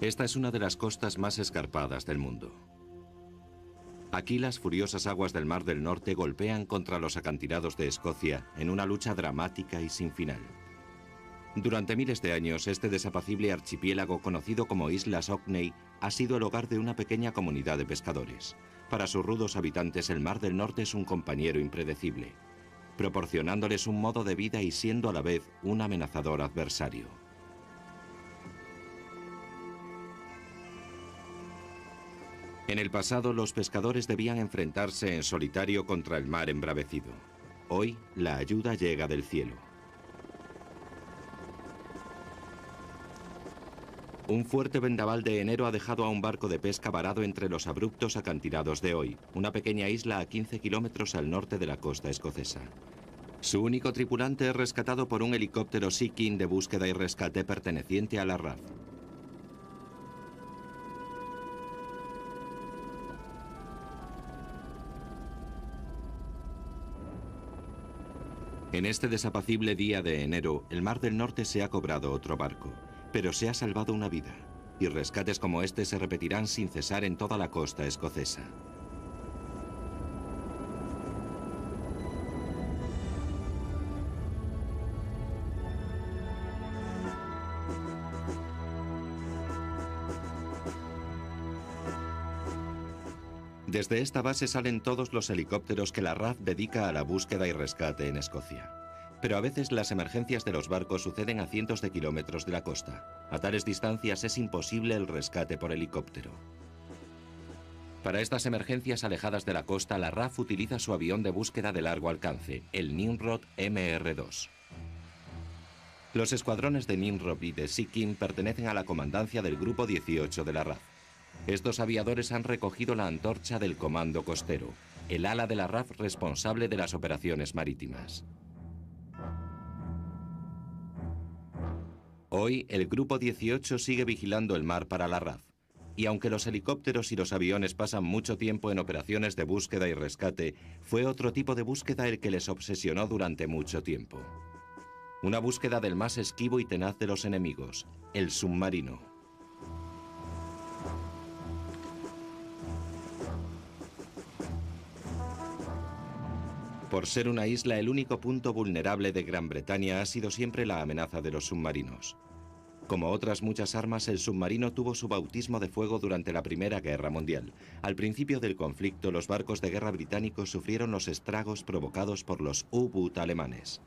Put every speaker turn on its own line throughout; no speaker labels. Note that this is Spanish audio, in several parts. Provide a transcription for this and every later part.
Esta es una de las costas más escarpadas del mundo. Aquí las furiosas aguas del Mar del Norte golpean contra los acantilados de Escocia en una lucha dramática y sin final. Durante miles de años, este desapacible archipiélago conocido como Islas Orkney ha sido el hogar de una pequeña comunidad de pescadores. Para sus rudos habitantes, el Mar del Norte es un compañero impredecible, proporcionándoles un modo de vida y siendo a la vez un amenazador adversario. En el pasado, los pescadores debían enfrentarse en solitario contra el mar embravecido. Hoy, la ayuda llega del cielo. Un fuerte vendaval de enero ha dejado a un barco de pesca varado entre los abruptos acantilados de Hoy, una pequeña isla a 15 kilómetros al norte de la costa escocesa. Su único tripulante es rescatado por un helicóptero Sea King de búsqueda y rescate perteneciente a la RAF. En este desapacible día de enero, el Mar del Norte se ha cobrado otro barco, pero se ha salvado una vida, y rescates como este se repetirán sin cesar en toda la costa escocesa. Desde esta base salen todos los helicópteros que la RAF dedica a la búsqueda y rescate en Escocia. Pero a veces las emergencias de los barcos suceden a cientos de kilómetros de la costa. A tales distancias es imposible el rescate por helicóptero. Para estas emergencias alejadas de la costa, la RAF utiliza su avión de búsqueda de largo alcance, el Nimrod MR-2. Los escuadrones de Nimrod y de Sea King pertenecen a la comandancia del Grupo 18 de la RAF. Estos aviadores han recogido la antorcha del Comando Costero, el ala de la RAF responsable de las operaciones marítimas. Hoy, el Grupo 18 sigue vigilando el mar para la RAF. Y aunque los helicópteros y los aviones pasan mucho tiempo en operaciones de búsqueda y rescate, fue otro tipo de búsqueda el que les obsesionó durante mucho tiempo. Una búsqueda del más esquivo y tenaz de los enemigos, el submarino. Por ser una isla, el único punto vulnerable de Gran Bretaña ha sido siempre la amenaza de los submarinos. Como otras muchas armas, el submarino tuvo su bautismo de fuego durante la Primera Guerra Mundial. Al principio del conflicto, los barcos de guerra británicos sufrieron los estragos provocados por los U-Boot alemanes.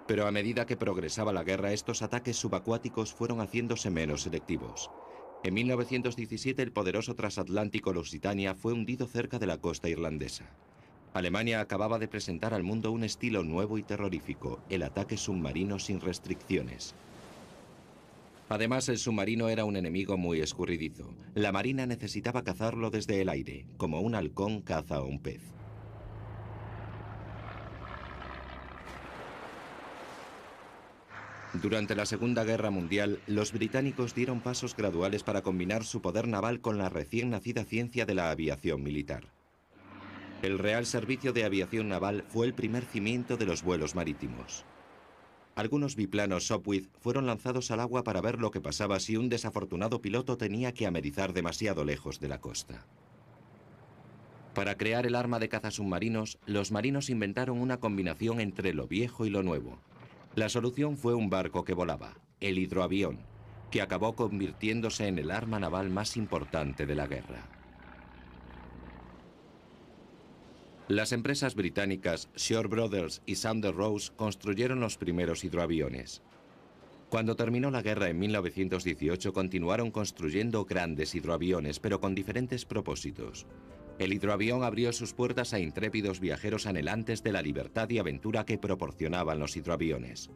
Pero a medida que progresaba la guerra, estos ataques subacuáticos fueron haciéndose menos selectivos. En 1917, el poderoso transatlántico Lusitania fue hundido cerca de la costa irlandesa. Alemania acababa de presentar al mundo un estilo nuevo y terrorífico, el ataque submarino sin restricciones. Además, el submarino era un enemigo muy escurridizo. La marina necesitaba cazarlo desde el aire, como un halcón caza a un pez. Durante la Segunda Guerra Mundial, los británicos dieron pasos graduales para combinar su poder naval con la recién nacida ciencia de la aviación militar. El Real Servicio de Aviación Naval fue el primer cimiento de los vuelos marítimos. Algunos biplanos Sopwith fueron lanzados al agua para ver lo que pasaba si un desafortunado piloto tenía que amerizar demasiado lejos de la costa. Para crear el arma de cazasubmarinos, los marinos inventaron una combinación entre lo viejo y lo nuevo. La solución fue un barco que volaba, el hidroavión, que acabó convirtiéndose en el arma naval más importante de la guerra. Las empresas británicas Shore Brothers y Saunders Rose construyeron los primeros hidroaviones. Cuando terminó la guerra en 1918, continuaron construyendo grandes hidroaviones, pero con diferentes propósitos. El hidroavión abrió sus puertas a intrépidos viajeros anhelantes de la libertad y aventura que proporcionaban los hidroaviones.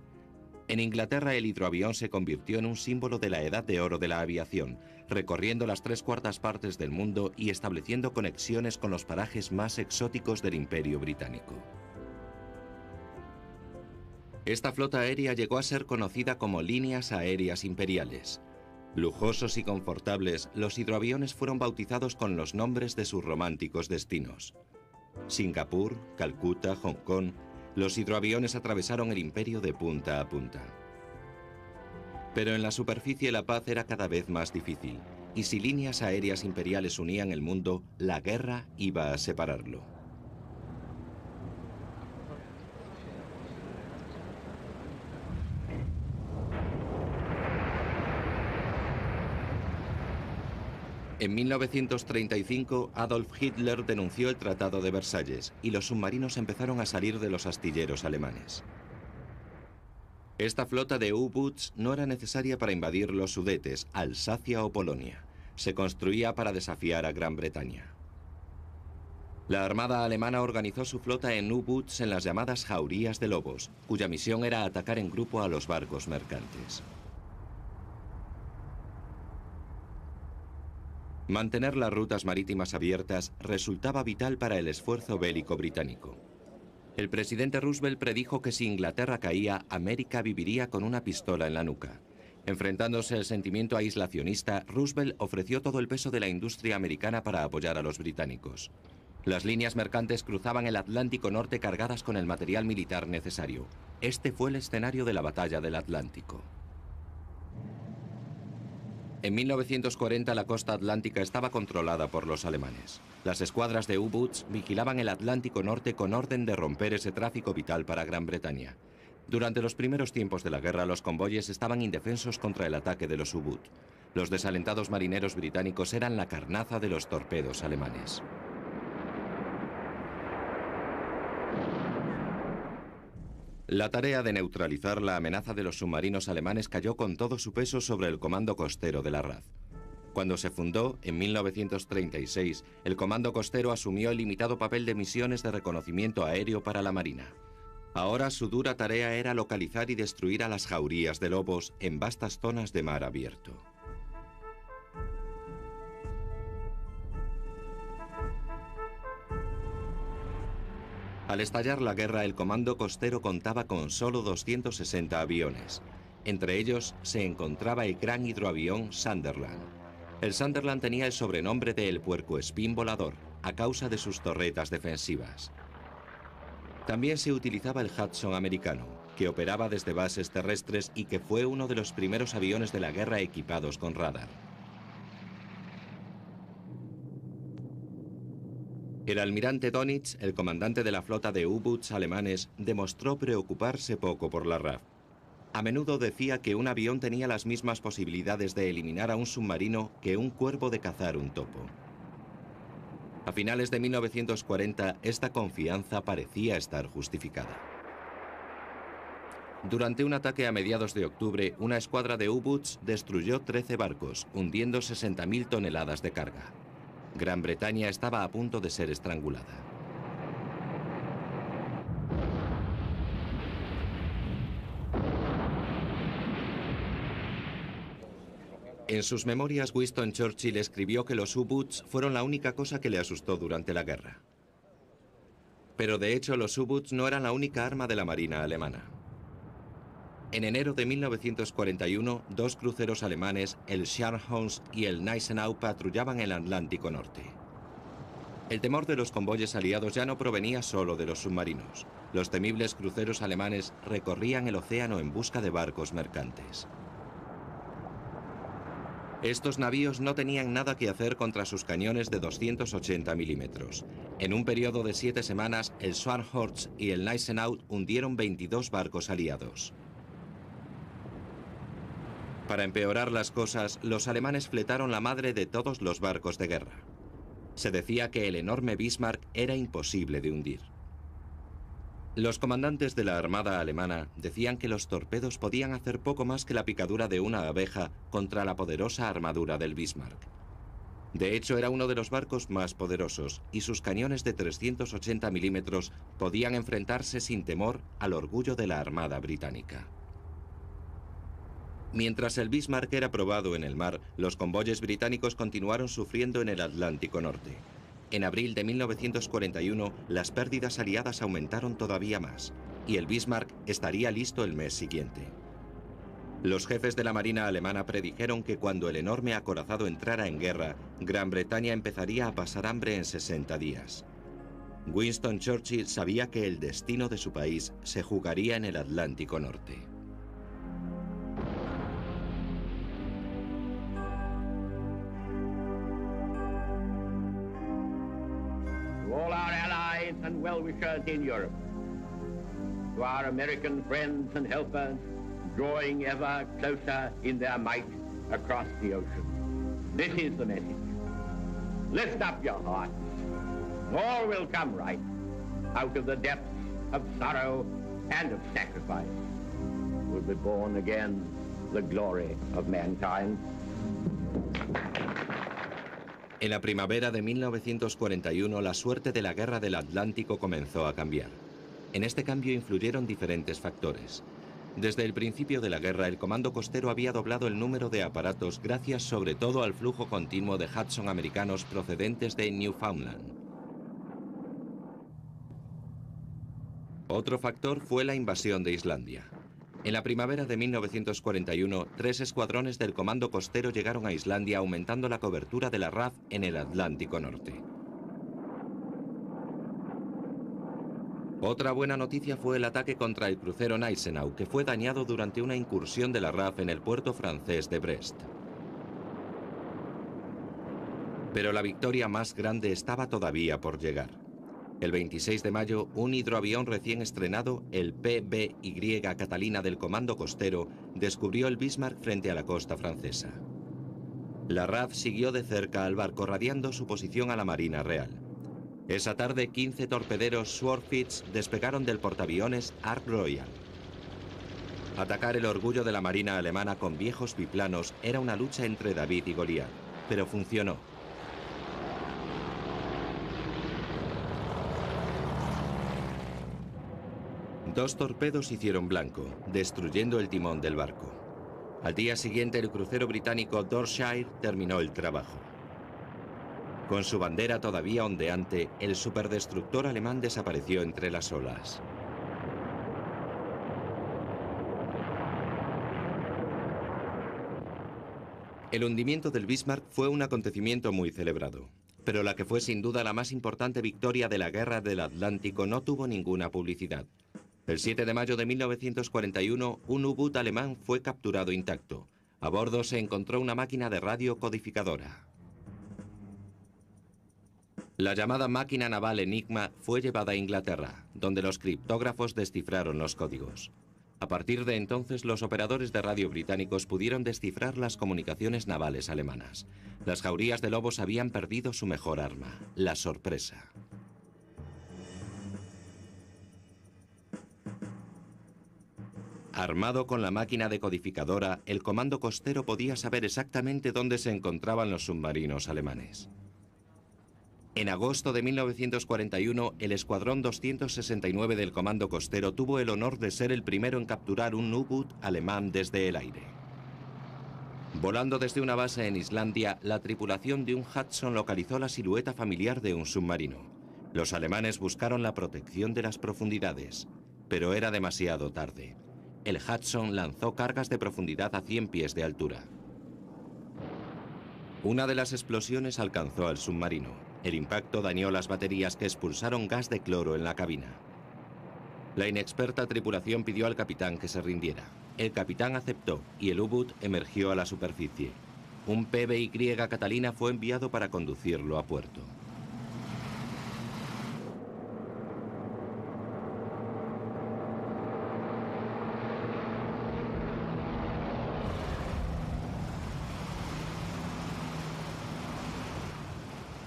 En Inglaterra, el hidroavión se convirtió en un símbolo de la edad de oro de la aviación, recorriendo las 3/4 partes del mundo y estableciendo conexiones con los parajes más exóticos del Imperio Británico. Esta flota aérea llegó a ser conocida como líneas aéreas imperiales. Lujosos y confortables, los hidroaviones fueron bautizados con los nombres de sus románticos destinos. Singapur, Calcuta, Hong Kong, los hidroaviones atravesaron el imperio de punta a punta. Pero en la superficie la paz era cada vez más difícil, y si líneas aéreas imperiales unían el mundo, la guerra iba a separarlo. En 1935, Adolf Hitler denunció el Tratado de Versalles y los submarinos empezaron a salir de los astilleros alemanes. Esta flota de U-Boots no era necesaria para invadir los Sudetes, Alsacia o Polonia. Se construía para desafiar a Gran Bretaña. La Armada alemana organizó su flota en U-Boots en las llamadas jaurías de lobos, cuya misión era atacar en grupo a los barcos mercantes. Mantener las rutas marítimas abiertas resultaba vital para el esfuerzo bélico británico. El presidente Roosevelt predijo que si Inglaterra caía, América viviría con una pistola en la nuca. Enfrentándose al sentimiento aislacionista, Roosevelt ofreció todo el peso de la industria americana para apoyar a los británicos. Las líneas mercantes cruzaban el Atlántico Norte cargadas con el material militar necesario. Este fue el escenario de la Batalla del Atlántico. En 1940 la costa atlántica estaba controlada por los alemanes. Las escuadras de U-Boots vigilaban el Atlántico Norte con orden de romper ese tráfico vital para Gran Bretaña. Durante los primeros tiempos de la guerra, los convoyes estaban indefensos contra el ataque de los U-Boot. Los desalentados marineros británicos eran la carnaza de los torpedos alemanes. La tarea de neutralizar la amenaza de los submarinos alemanes cayó con todo su peso sobre el Comando Costero de la RAF. Cuando se fundó, en 1936, el Comando Costero asumió el limitado papel de misiones de reconocimiento aéreo para la Marina. Ahora su dura tarea era localizar y destruir a las jaurías de lobos en vastas zonas de mar abierto. Al estallar la guerra, el Comando Costero contaba con solo 260 aviones. Entre ellos se encontraba el gran hidroavión Sunderland. El Sunderland tenía el sobrenombre de El Puercoespín Volador, a causa de sus torretas defensivas. También se utilizaba el Hudson americano, que operaba desde bases terrestres y que fue uno de los primeros aviones de la guerra equipados con radar. El almirante Dönitz, el comandante de la flota de U-Boots alemanes, demostró preocuparse poco por la RAF. A menudo decía que un avión tenía las mismas posibilidades de eliminar a un submarino que un cuervo de cazar un topo. A finales de 1940, esta confianza parecía estar justificada. Durante un ataque a mediados de octubre, una escuadra de U-Boots destruyó 13 barcos, hundiendo 60.000 toneladas de carga. Gran Bretaña estaba a punto de ser estrangulada. En sus memorias, Winston Churchill escribió que los U-Boots fueron la única cosa que le asustó durante la guerra. Pero de hecho, los U-Boots no eran la única arma de la Marina alemana. En enero de 1941, dos cruceros alemanes, el Scharnhorst y el Gneisenau, patrullaban el Atlántico Norte. El temor de los convoyes aliados ya no provenía solo de los submarinos. Los temibles cruceros alemanes recorrían el océano en busca de barcos mercantes. Estos navíos no tenían nada que hacer contra sus cañones de 280 milímetros. En un periodo de 7 semanas, el Scharnhorst y el Gneisenau hundieron 22 barcos aliados. Para empeorar las cosas, los alemanes fletaron la madre de todos los barcos de guerra. Se decía que el enorme Bismarck era imposible de hundir. Los comandantes de la Armada alemana decían que los torpedos podían hacer poco más que la picadura de una abeja contra la poderosa armadura del Bismarck. De hecho, era uno de los barcos más poderosos y sus cañones de 380 milímetros podían enfrentarse sin temor al orgullo de la Armada británica. Mientras el Bismarck era probado en el mar, los convoyes británicos continuaron sufriendo en el Atlántico Norte. En abril de 1941, las pérdidas aliadas aumentaron todavía más, y el Bismarck estaría listo el mes siguiente. Los jefes de la Marina alemana predijeron que cuando el enorme acorazado entrara en guerra, Gran Bretaña empezaría a pasar hambre en 60 días. Winston Churchill sabía que el destino de su país se jugaría en el Atlántico Norte.
and well-wishers in Europe, to our American friends and helpers, drawing ever closer in their might across the ocean. This is the message. Lift up your hearts. All will come right out of the depths of sorrow and of sacrifice. Will be born again the glory of mankind.
En la primavera de 1941, la suerte de la Guerra del Atlántico comenzó a cambiar. En este cambio influyeron diferentes factores. Desde el principio de la guerra, el Comando Costero había doblado el número de aparatos gracias sobre todo al flujo continuo de Hudson americanos procedentes de Newfoundland. Otro factor fue la invasión de Islandia. En la primavera de 1941, 3 escuadrones del Comando Costero llegaron a Islandia, aumentando la cobertura de la RAF en el Atlántico Norte. Otra buena noticia fue el ataque contra el crucero Gneisenau, que fue dañado durante una incursión de la RAF en el puerto francés de Brest. Pero la victoria más grande estaba todavía por llegar. El 26 de mayo, un hidroavión recién estrenado, el PBY Catalina del Comando Costero, descubrió el Bismarck frente a la costa francesa. La RAF siguió de cerca al barco, radiando su posición a la Marina Real. Esa tarde, 15 torpederos Swordfish despegaron del portaaviones Ark Royal. Atacar el orgullo de la Marina alemana con viejos biplanos era una lucha entre David y Goliat, pero funcionó. Dos torpedos hicieron blanco, destruyendo el timón del barco. Al día siguiente, el crucero británico Dorsetshire terminó el trabajo. Con su bandera todavía ondeante, el superdestructor alemán desapareció entre las olas. El hundimiento del Bismarck fue un acontecimiento muy celebrado, pero la que fue sin duda la más importante victoria de la Guerra del Atlántico no tuvo ninguna publicidad. El 7 de mayo de 1941, un U-boot alemán fue capturado intacto. A bordo se encontró una máquina de radio codificadora. La llamada máquina naval Enigma fue llevada a Inglaterra, donde los criptógrafos descifraron los códigos. A partir de entonces, los operadores de radio británicos pudieron descifrar las comunicaciones navales alemanas. Las jaurías de lobos habían perdido su mejor arma, la sorpresa. Armado con la máquina decodificadora, el Comando Costero podía saber exactamente dónde se encontraban los submarinos alemanes. En agosto de 1941, el Escuadrón 269 del Comando Costero tuvo el honor de ser el primero en capturar un U-boot alemán desde el aire. Volando desde una base en Islandia, la tripulación de un Hudson localizó la silueta familiar de un submarino. Los alemanes buscaron la protección de las profundidades, pero era demasiado tarde. El Hudson lanzó cargas de profundidad a 100 pies de altura. Una de las explosiones alcanzó al submarino. El impacto dañó las baterías, que expulsaron gas de cloro en la cabina. La inexperta tripulación pidió al capitán que se rindiera. El capitán aceptó y el U-boot emergió a la superficie. Un PBY Catalina fue enviado para conducirlo a puerto.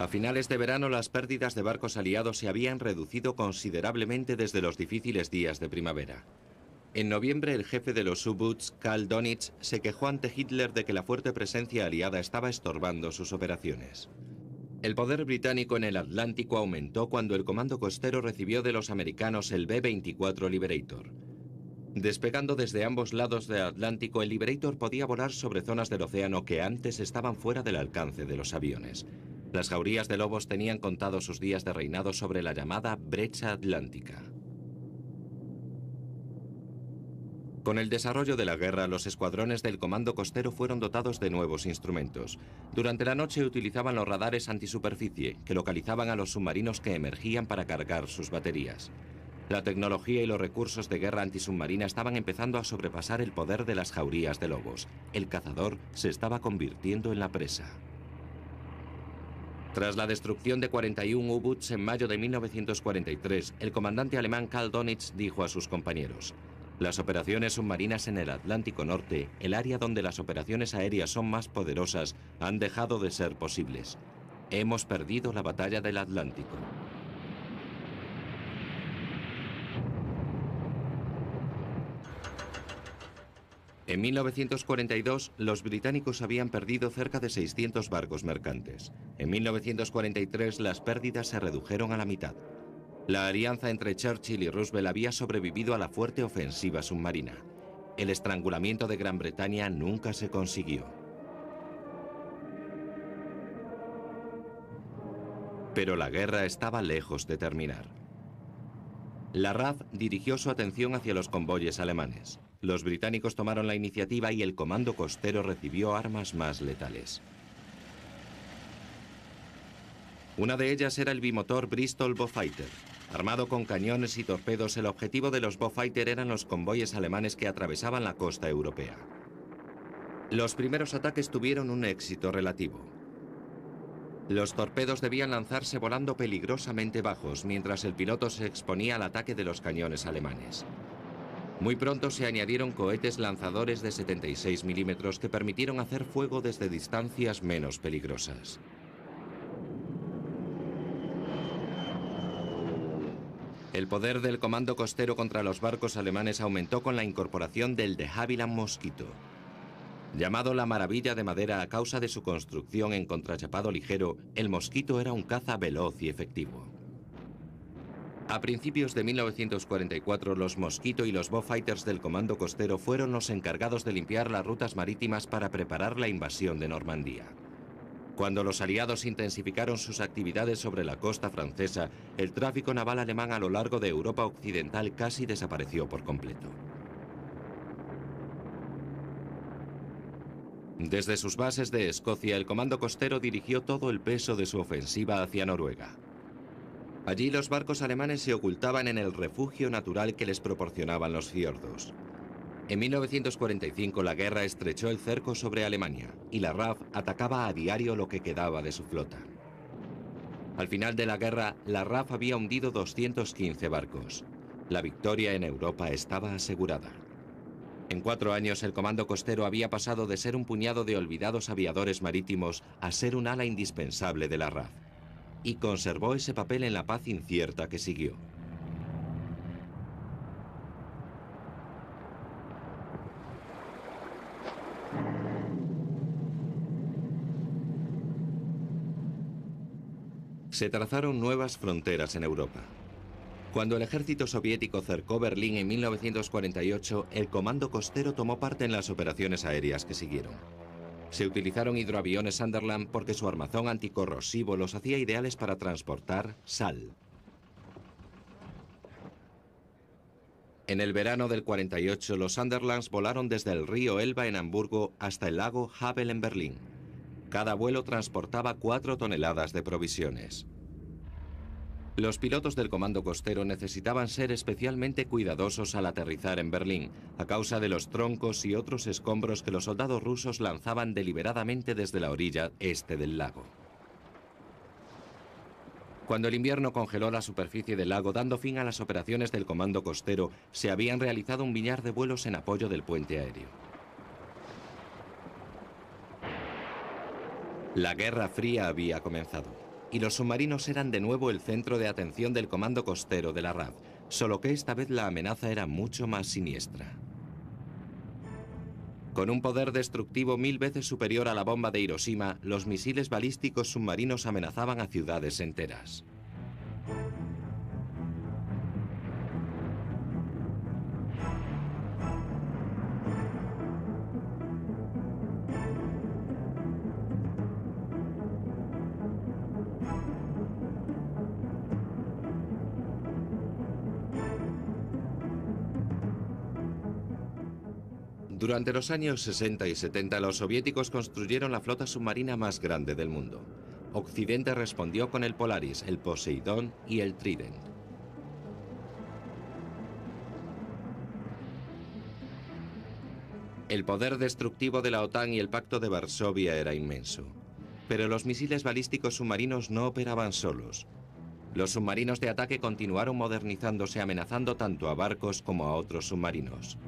A finales de verano, las pérdidas de barcos aliados se habían reducido considerablemente desde los difíciles días de primavera. En noviembre, el jefe de los U-Boots, Karl Donitz, se quejó ante Hitler de que la fuerte presencia aliada estaba estorbando sus operaciones. El poder británico en el Atlántico aumentó cuando el Comando Costero recibió de los americanos el B-24 Liberator. Despegando desde ambos lados del Atlántico, el Liberator podía volar sobre zonas del océano que antes estaban fuera del alcance de los aviones. Las jaurías de lobos tenían contados sus días de reinado sobre la llamada brecha atlántica. Con el desarrollo de la guerra, los escuadrones del Comando Costero fueron dotados de nuevos instrumentos. Durante la noche utilizaban los radares antisuperficie, que localizaban a los submarinos que emergían para cargar sus baterías. La tecnología y los recursos de guerra antisubmarina estaban empezando a sobrepasar el poder de las jaurías de lobos. El cazador se estaba convirtiendo en la presa. Tras la destrucción de 41 U-Boots en mayo de 1943, el comandante alemán Karl Donitz dijo a sus compañeros: las operaciones submarinas en el Atlántico Norte, el área donde las operaciones aéreas son más poderosas, han dejado de ser posibles. Hemos perdido la batalla del Atlántico. En 1942, los británicos habían perdido cerca de 600 barcos mercantes. En 1943, las pérdidas se redujeron a la mitad. La alianza entre Churchill y Roosevelt había sobrevivido a la fuerte ofensiva submarina. El estrangulamiento de Gran Bretaña nunca se consiguió. Pero la guerra estaba lejos de terminar. La RAF dirigió su atención hacia los convoyes alemanes. Los británicos tomaron la iniciativa y el comando costero recibió armas más letales. Una de ellas era el bimotor Bristol Beaufighter. Armado con cañones y torpedos, el objetivo de los Beaufighter eran los convoyes alemanes que atravesaban la costa europea. Los primeros ataques tuvieron un éxito relativo. Los torpedos debían lanzarse volando peligrosamente bajos, mientras el piloto se exponía al ataque de los cañones alemanes. Muy pronto se añadieron cohetes lanzadores de 76 milímetros que permitieron hacer fuego desde distancias menos peligrosas. El poder del comando costero contra los barcos alemanes aumentó con la incorporación del de Havilland Mosquito. Llamado la maravilla de madera a causa de su construcción en contrachapado ligero, el Mosquito era un caza veloz y efectivo. A principios de 1944, los Mosquito y los Beaufighters del comando costero fueron los encargados de limpiar las rutas marítimas para preparar la invasión de Normandía. Cuando los aliados intensificaron sus actividades sobre la costa francesa, el tráfico naval alemán a lo largo de Europa occidental casi desapareció por completo. Desde sus bases de Escocia, el comando costero dirigió todo el peso de su ofensiva hacia Noruega. Allí los barcos alemanes se ocultaban en el refugio natural que les proporcionaban los fiordos. En 1945 la guerra estrechó el cerco sobre Alemania y la RAF atacaba a diario lo que quedaba de su flota. Al final de la guerra, la RAF había hundido 215 barcos. La victoria en Europa estaba asegurada. En 4 años, el comando costero había pasado de ser un puñado de olvidados aviadores marítimos a ser un ala indispensable de la RAF. Y conservó ese papel en la paz incierta que siguió. Se trazaron nuevas fronteras en Europa. Cuando el ejército soviético cercó Berlín en 1948, el comando costero tomó parte en las operaciones aéreas que siguieron. Se utilizaron hidroaviones Sunderland porque su armazón anticorrosivo los hacía ideales para transportar sal. En el verano del 48, los Sunderlands volaron desde el río Elba en Hamburgo hasta el lago Havel en Berlín. Cada vuelo transportaba 4 toneladas de provisiones. Los pilotos del comando costero necesitaban ser especialmente cuidadosos al aterrizar en Berlín, a causa de los troncos y otros escombros que los soldados rusos lanzaban deliberadamente desde la orilla este del lago. Cuando el invierno congeló la superficie del lago, dando fin a las operaciones del comando costero, se habían realizado un millar de vuelos en apoyo del puente aéreo. La Guerra Fría había comenzado. Y los submarinos eran de nuevo el centro de atención del comando costero de la RAF, solo que esta vez la amenaza era mucho más siniestra. Con un poder destructivo 1000 veces superior a la bomba de Hiroshima, los misiles balísticos submarinos amenazaban a ciudades enteras. Durante los años 60 y 70, los soviéticos construyeron la flota submarina más grande del mundo. Occidente respondió con el Polaris, el Poseidón y el Trident. El poder destructivo de la OTAN y el Pacto de Varsovia era inmenso. Pero los misiles balísticos submarinos no operaban solos. Los submarinos de ataque continuaron modernizándose, amenazando tanto a barcos como a otros submarinos.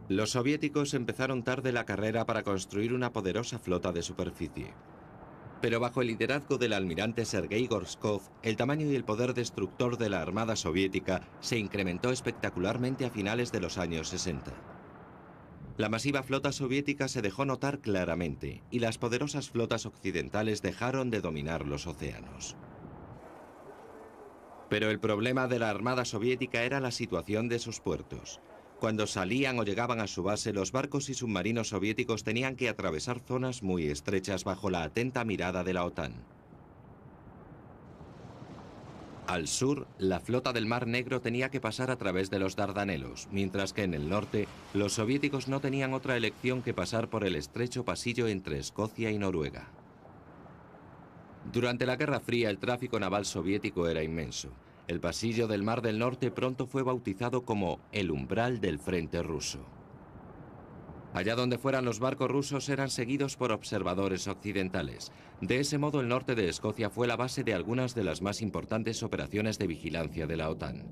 Los soviéticos empezaron tarde la carrera para construir una poderosa flota de superficie. Pero bajo el liderazgo del almirante Sergei Gorshkov, el tamaño y el poder destructor de la Armada soviética se incrementó espectacularmente a finales de los años 60. La masiva flota soviética se dejó notar claramente y las poderosas flotas occidentales dejaron de dominar los océanos. Pero el problema de la Armada soviética era la situación de sus puertos. Cuando salían o llegaban a su base, los barcos y submarinos soviéticos tenían que atravesar zonas muy estrechas bajo la atenta mirada de la OTAN. Al sur, la flota del Mar Negro tenía que pasar a través de los Dardanelos, mientras que en el norte, los soviéticos no tenían otra elección que pasar por el estrecho pasillo entre Escocia y Noruega. Durante la Guerra Fría, el tráfico naval soviético era inmenso. El pasillo del Mar del Norte pronto fue bautizado como el umbral del frente ruso. Allá donde fueran los barcos rusos eran seguidos por observadores occidentales. De ese modo, el norte de Escocia fue la base de algunas de las más importantes operaciones de vigilancia de la OTAN.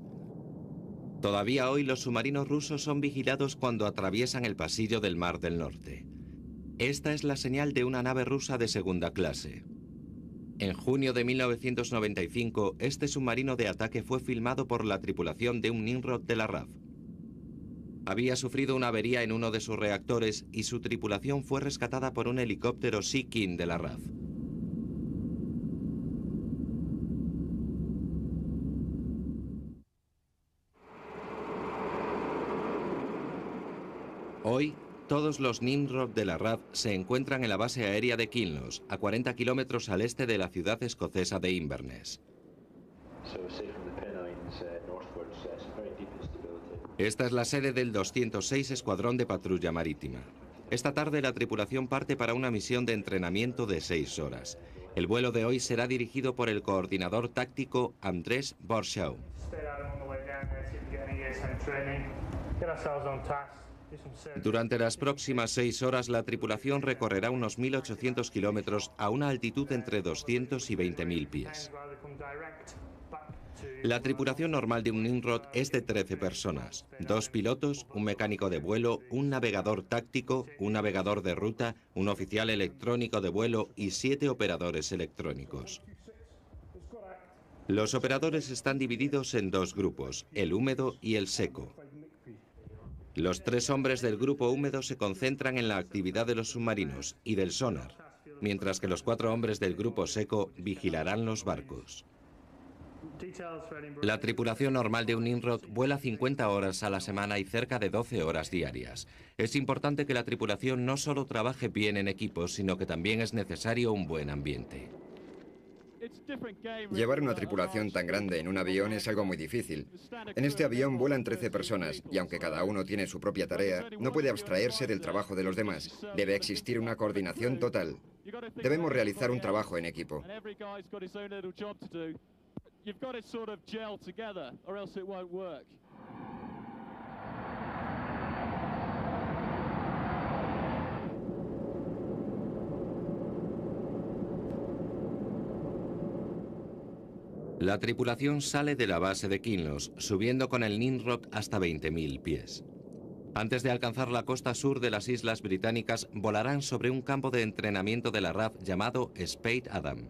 Todavía hoy los submarinos rusos son vigilados cuando atraviesan el pasillo del Mar del Norte. Esta es la señal de una nave rusa de segunda clase. En junio de 1995, este submarino de ataque fue filmado por la tripulación de un Nimrod de la RAF. Había sufrido una avería en uno de sus reactores y su tripulación fue rescatada por un helicóptero Sea King de la RAF. Hoy, todos los Nimrod de la RAF se encuentran en la base aérea de Kinloss, a 40 kilómetros al este de la ciudad escocesa de Inverness. Esta es la sede del 206 Escuadrón de Patrulla Marítima. Esta tarde la tripulación parte para una misión de entrenamiento de 6 horas. El vuelo de hoy será dirigido por el coordinador táctico Andrés Borshaw. Durante las próximas 6 horas la tripulación recorrerá unos 1.800 kilómetros a una altitud entre 200 y 20.000 pies. La tripulación normal de un Nimrod es de 13 personas, 2 pilotos, un mecánico de vuelo, un navegador táctico, un navegador de ruta, un oficial electrónico de vuelo y 7 operadores electrónicos. Los operadores están divididos en 2 grupos, el húmedo y el seco. Los 3 hombres del grupo húmedo se concentran en la actividad de los submarinos y del sonar, mientras que los 4 hombres del grupo seco vigilarán los barcos. La tripulación normal de un Nimrod vuela 50 horas a la semana y cerca de 12 horas diarias. Es importante que la tripulación no solo trabaje bien en equipo, sino que también es necesario un buen ambiente.
Llevar una tripulación tan grande en un avión es algo muy difícil. En este avión vuelan 13 personas y aunque cada uno tiene su propia tarea, no puede abstraerse del trabajo de los demás. Debe existir una coordinación total. Debemos realizar un trabajo en equipo.
La tripulación sale de la base de Kinloss, subiendo con el Nimrod hasta 20.000 pies. Antes de alcanzar la costa sur de las Islas Británicas, volarán sobre un campo de entrenamiento de la RAF llamado Spade Adam.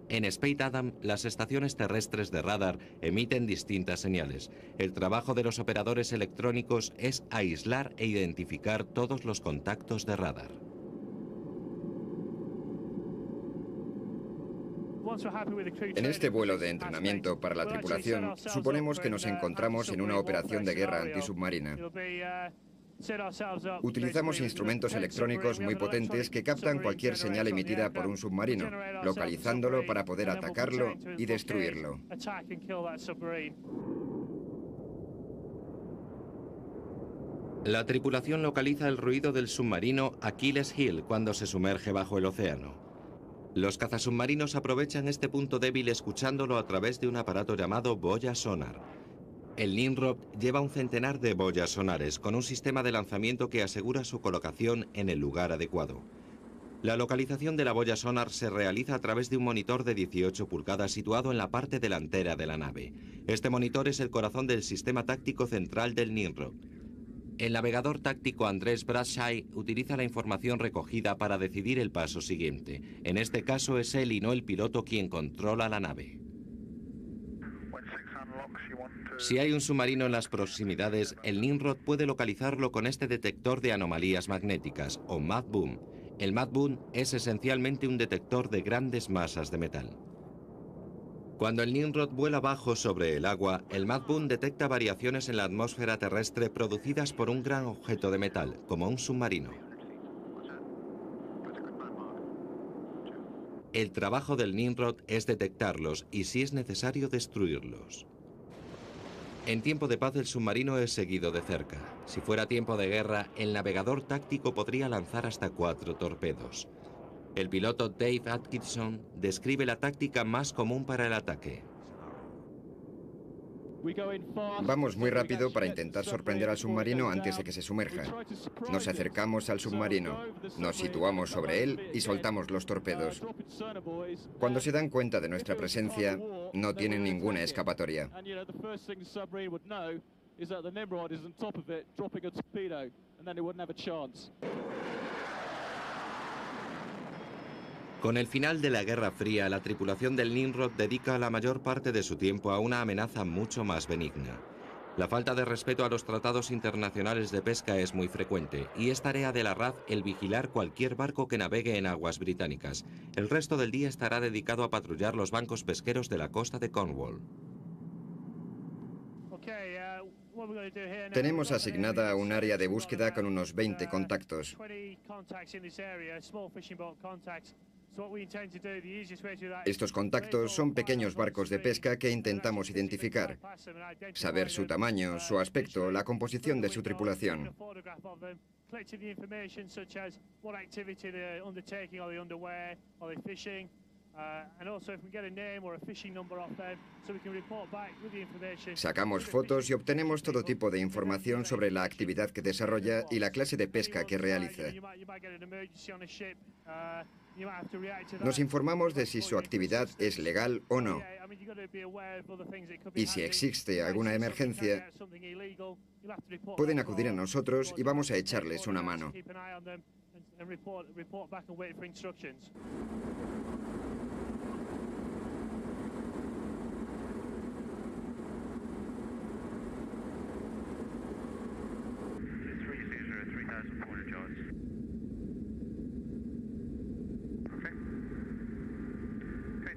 En Spade Adam, las estaciones terrestres de radar emiten distintas señales. El trabajo de los operadores electrónicos es aislar e identificar todos los contactos de radar.
En este vuelo de entrenamiento para la tripulación, suponemos que nos encontramos en una operación de guerra antisubmarina. Utilizamos instrumentos electrónicos muy potentes que captan cualquier señal emitida por un submarino, localizándolo para poder atacarlo y destruirlo.
La tripulación localiza el ruido del submarino Achilles Hill cuando se sumerge bajo el océano. Los cazasubmarinos aprovechan este punto débil escuchándolo a través de un aparato llamado boya sonar. El Nimrod lleva un centenar de boyas sonares con un sistema de lanzamiento que asegura su colocación en el lugar adecuado. La localización de la boya sonar se realiza a través de un monitor de 18 pulgadas situado en la parte delantera de la nave. Este monitor es el corazón del sistema táctico central del Nimrod. El navegador táctico Andrés Bradshaw utiliza la información recogida para decidir el paso siguiente. En este caso es él y no el piloto quien controla la nave. Si hay un submarino en las proximidades, el Nimrod puede localizarlo con este detector de anomalías magnéticas, o MAD-BOOM. El MAD-BOOM es esencialmente un detector de grandes masas de metal. Cuando el Nimrod vuela bajo sobre el agua, el MAD-BOOM detecta variaciones en la atmósfera terrestre producidas por un gran objeto de metal, como un submarino. El trabajo del Nimrod es detectarlos y, si es necesario, destruirlos. En tiempo de paz el submarino es seguido de cerca. Si fuera tiempo de guerra, el navegador táctico podría lanzar hasta 4 torpedos. El piloto Dave Atkinson describe la táctica más común para el ataque.
Vamos muy rápido para intentar sorprender al submarino antes de que se sumerja. Nos acercamos al submarino, nos situamos sobre él y soltamos los torpedos. Cuando se dan cuenta de nuestra presencia, no tienen ninguna escapatoria.
Con el final de la Guerra Fría, la tripulación del Nimrod dedica la mayor parte de su tiempo a una amenaza mucho más benigna. La falta de respeto a los tratados internacionales de pesca es muy frecuente, y es tarea de la RAF el vigilar cualquier barco que navegue en aguas británicas. El resto del día estará dedicado a patrullar los bancos pesqueros de la costa de Cornwall.
Tenemos asignada un área de búsqueda con unos 20 contactos. Estos contactos son pequeños barcos de pesca que intentamos identificar, saber su tamaño, su aspecto, la composición de su tripulación. Sacamos fotos y obtenemos todo tipo de información sobre la actividad que desarrolla y la clase de pesca que realiza. Nos informamos de si su actividad es legal o no. Y si existe alguna emergencia, pueden acudir a nosotros y vamos a echarles una mano.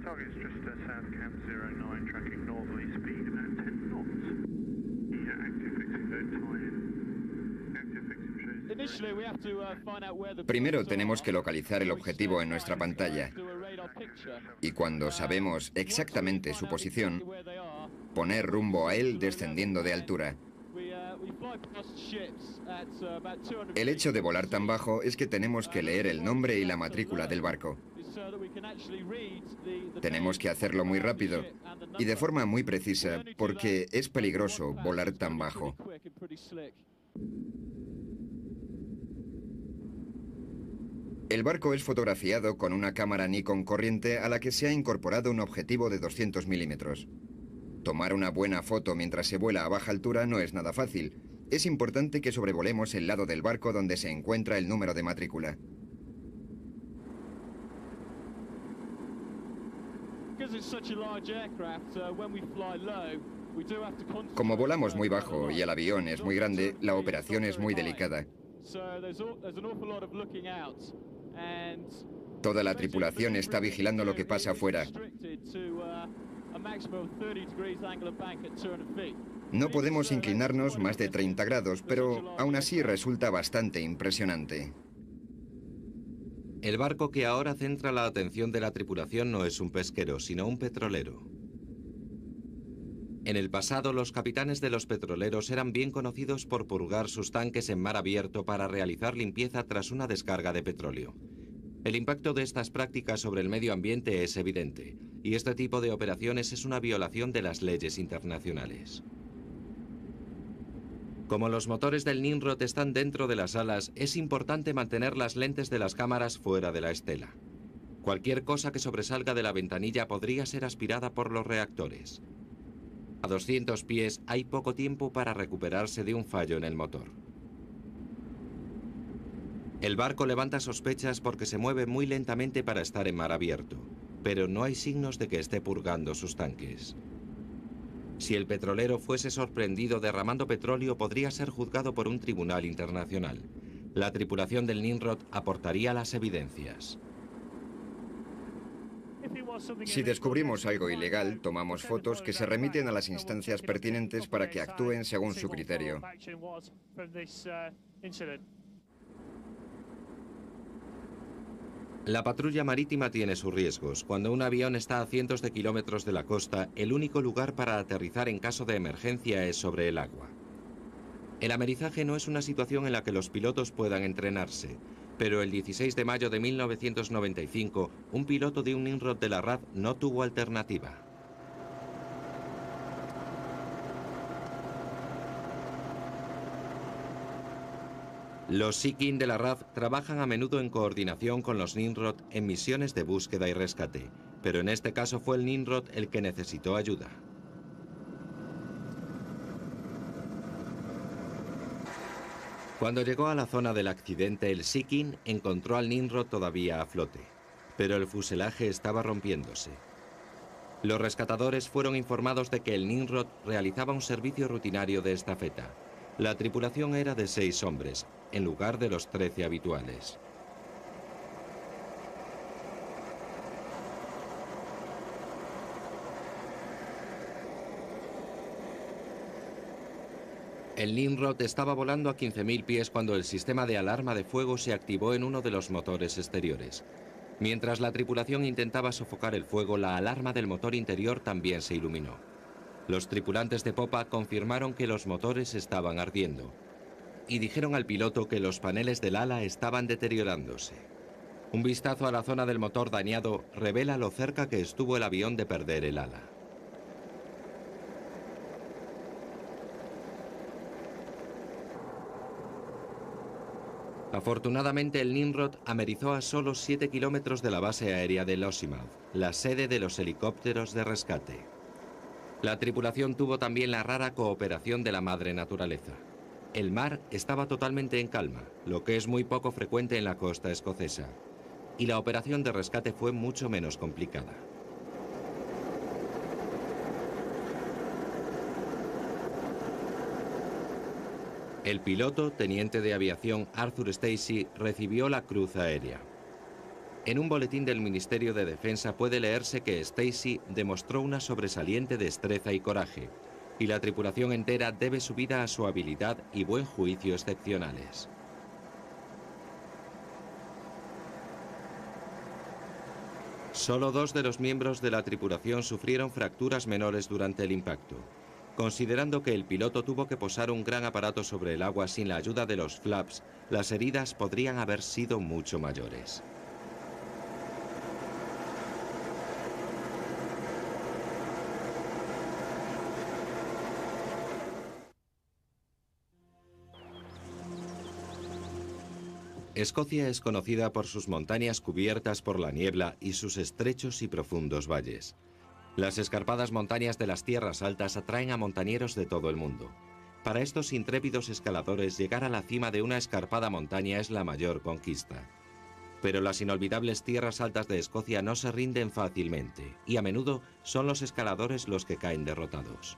Target's just south Camp 09, tracking northerly speed about 10 knots. Yeah, active fixing, don't tie in. Active fixing shows.
Primero tenemos que localizar el objetivo en nuestra pantalla. Y cuando sabemos exactamente su posición, poner rumbo a él descendiendo de altura. El hecho de volar tan bajo es que tenemos que leer el nombre y la matrícula del barco. Tenemos que hacerlo muy rápido y de forma muy precisa porque es peligroso volar tan bajo. El barco es fotografiado con una cámara Nikon corriente a la que se ha incorporado un objetivo de 200 milímetros. Tomar una buena foto mientras se vuela a baja altura no es nada fácil. Es importante que sobrevolemos el lado del barco donde se encuentra el número de matrícula. Como volamos muy bajo y el avión es muy grande, la operación es muy delicada. Toda la tripulación está vigilando lo que pasa afuera. No podemos inclinarnos más de 30 grados, pero aún así resulta bastante impresionante.
El barco que ahora centra la atención de la tripulación no es un pesquero, sino un petrolero. En el pasado, los capitanes de los petroleros eran bien conocidos por purgar sus tanques en mar abierto para realizar limpieza tras una descarga de petróleo. El impacto de estas prácticas sobre el medio ambiente es evidente, y este tipo de operaciones es una violación de las leyes internacionales. Como los motores del Nimrod están dentro de las alas, es importante mantener las lentes de las cámaras fuera de la estela. Cualquier cosa que sobresalga de la ventanilla podría ser aspirada por los reactores. A 200 pies hay poco tiempo para recuperarse de un fallo en el motor. El barco levanta sospechas porque se mueve muy lentamente para estar en mar abierto, pero no hay signos de que esté purgando sus tanques. Si el petrolero fuese sorprendido derramando petróleo, podría ser juzgado por un tribunal internacional. La tripulación del Nimrod aportaría las evidencias.
Si descubrimos algo ilegal, tomamos fotos que se remiten a las instancias pertinentes para que actúen según su criterio.
La patrulla marítima tiene sus riesgos. Cuando un avión está a cientos de kilómetros de la costa, el único lugar para aterrizar en caso de emergencia es sobre el agua. El amerizaje no es una situación en la que los pilotos puedan entrenarse, pero el 16 de mayo de 1995, un piloto de un Nimrod de la RAF no tuvo alternativa. Los Sea King de la RAF trabajan a menudo en coordinación con los Nimrod en misiones de búsqueda y rescate, pero en este caso fue el Nimrod el que necesitó ayuda. Cuando llegó a la zona del accidente, el Sea King encontró al Nimrod todavía a flote, pero el fuselaje estaba rompiéndose. Los rescatadores fueron informados de que el Nimrod realizaba un servicio rutinario de estafeta. La tripulación era de 6 hombres, en lugar de los 13 habituales. El Nimrod estaba volando a 15.000 pies cuando el sistema de alarma de fuego se activó en uno de los motores exteriores. Mientras la tripulación intentaba sofocar el fuego, la alarma del motor interior también se iluminó. Los tripulantes de popa confirmaron que los motores estaban ardiendo y dijeron al piloto que los paneles del ala estaban deteriorándose. Un vistazo a la zona del motor dañado revela lo cerca que estuvo el avión de perder el ala. Afortunadamente, el Nimrod amerizó a solo 7 kilómetros de la base aérea de Lossiemouth, la sede de los helicópteros de rescate. La tripulación tuvo también la rara cooperación de la madre naturaleza. El mar estaba totalmente en calma, lo que es muy poco frecuente en la costa escocesa, y la operación de rescate fue mucho menos complicada. El piloto, teniente de aviación Arthur Stacey, recibió la cruz aérea. En un boletín del Ministerio de Defensa puede leerse que Stacey demostró una sobresaliente destreza y coraje, y la tripulación entera debe su vida a su habilidad y buen juicio excepcionales. Solo 2 de los miembros de la tripulación sufrieron fracturas menores durante el impacto. Considerando que el piloto tuvo que posar un gran aparato sobre el agua sin la ayuda de los flaps, las heridas podrían haber sido mucho mayores. Escocia es conocida por sus montañas cubiertas por la niebla y sus estrechos y profundos valles. Las escarpadas montañas de las tierras altas atraen a montañeros de todo el mundo. Para estos intrépidos escaladores, llegar a la cima de una escarpada montaña es la mayor conquista. Pero las inolvidables tierras altas de Escocia no se rinden fácilmente, y a menudo son los escaladores los que caen derrotados.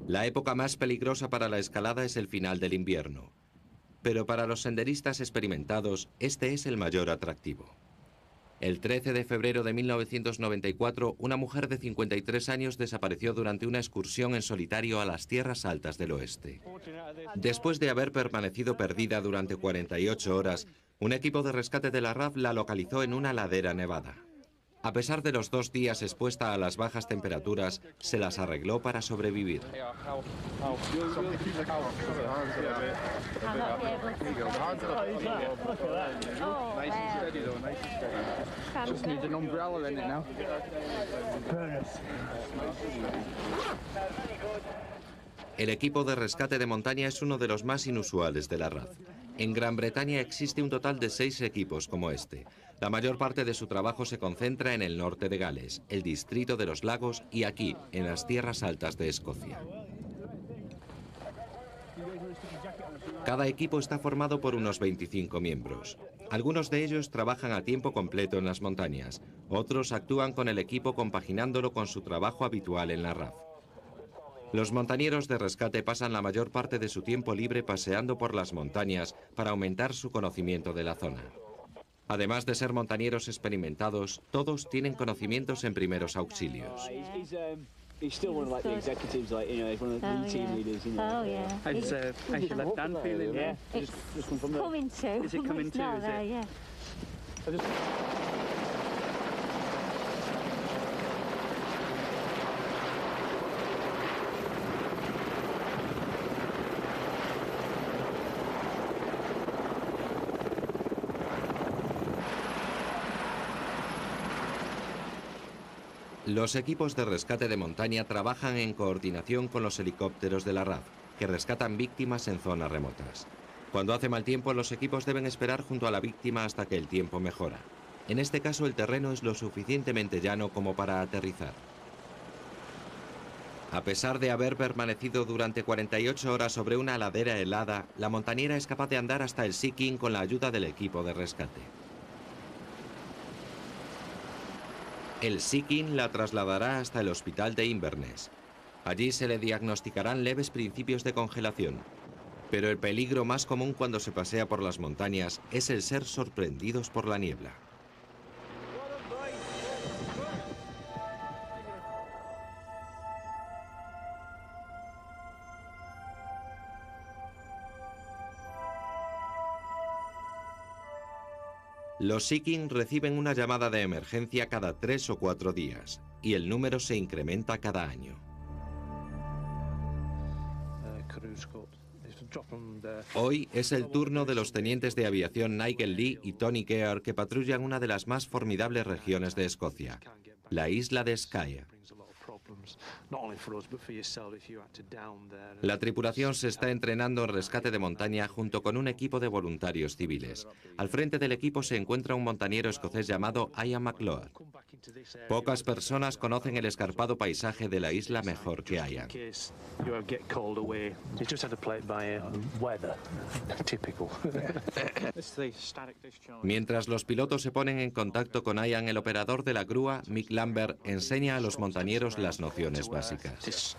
La época más peligrosa para la escalada es el final del invierno. Pero para los senderistas experimentados, este es el mayor atractivo. El 13 de febrero de 1994, una mujer de 53 años desapareció durante una excursión en solitario a las tierras altas del oeste. Después de haber permanecido perdida durante 48 horas, un equipo de rescate de la RAF la localizó en una ladera nevada. A pesar de los 2 días expuesta a las bajas temperaturas, se las arregló para sobrevivir. El equipo de rescate de montaña es uno de los más inusuales de la RAF. En Gran Bretaña existe un total de 6 equipos como este. La mayor parte de su trabajo se concentra en el norte de Gales, el distrito de los lagos y aquí, en las tierras altas de Escocia. Cada equipo está formado por unos 25 miembros. Algunos de ellos trabajan a tiempo completo en las montañas. Otros actúan con el equipo compaginándolo con su trabajo habitual en la RAF. Los montañeros de rescate pasan la mayor parte de su tiempo libre paseando por las montañas para aumentar su conocimiento de la zona. Además de ser montañeros experimentados, todos tienen conocimientos en primeros auxilios.
He's still one of like the executives, like he's one of the team leaders. How's your left hand feeling? Yeah, just come from
coming to.
Is it coming to?
No,
Is it?
yeah.
Los equipos de rescate de montaña trabajan en coordinación con los helicópteros de la RAF, que rescatan víctimas en zonas remotas. Cuando hace mal tiempo, los equipos deben esperar junto a la víctima hasta que el tiempo mejora. En este caso, el terreno es lo suficientemente llano como para aterrizar. A pesar de haber permanecido durante 48 horas sobre una ladera helada, la montañera es capaz de andar hasta el Sea King con la ayuda del equipo de rescate. El Sea King la trasladará hasta el hospital de Inverness. Allí se le diagnosticarán leves principios de congelación. Pero el peligro más común cuando se pasea por las montañas es el ser sorprendidos por la niebla. Los Sea King reciben una llamada de emergencia cada 3 o 4 días y el número se incrementa cada año. Hoy es el turno de los tenientes de aviación Nigel Lee y Tony Kear, que patrullan una de las más formidables regiones de Escocia, la isla de Skye. La tripulación se está entrenando en rescate de montaña junto con un equipo de voluntarios civiles. Al frente del equipo se encuentra un montañero escocés llamado Ian McLeod. Pocas personas conocen el escarpado paisaje de la isla mejor que Ian. Mientras los pilotos se ponen en contacto con Ian, el operador de la grúa, Mick Lambert, enseña a los montañeros las nociones básicas.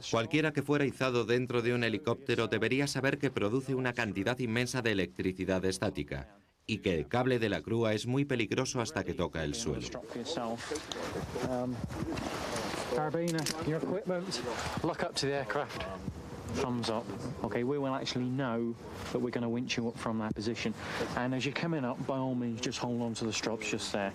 Cualquiera que fuera izado dentro de un helicóptero debería saber que produce una cantidad inmensa de electricidad estática y que el cable de la grúa es muy peligroso hasta que toca el suelo.
Thumbs up. Okay, we will actually know that we're going to winch you up from that position. And as you're coming up, by all means, just hold on to the strops just there.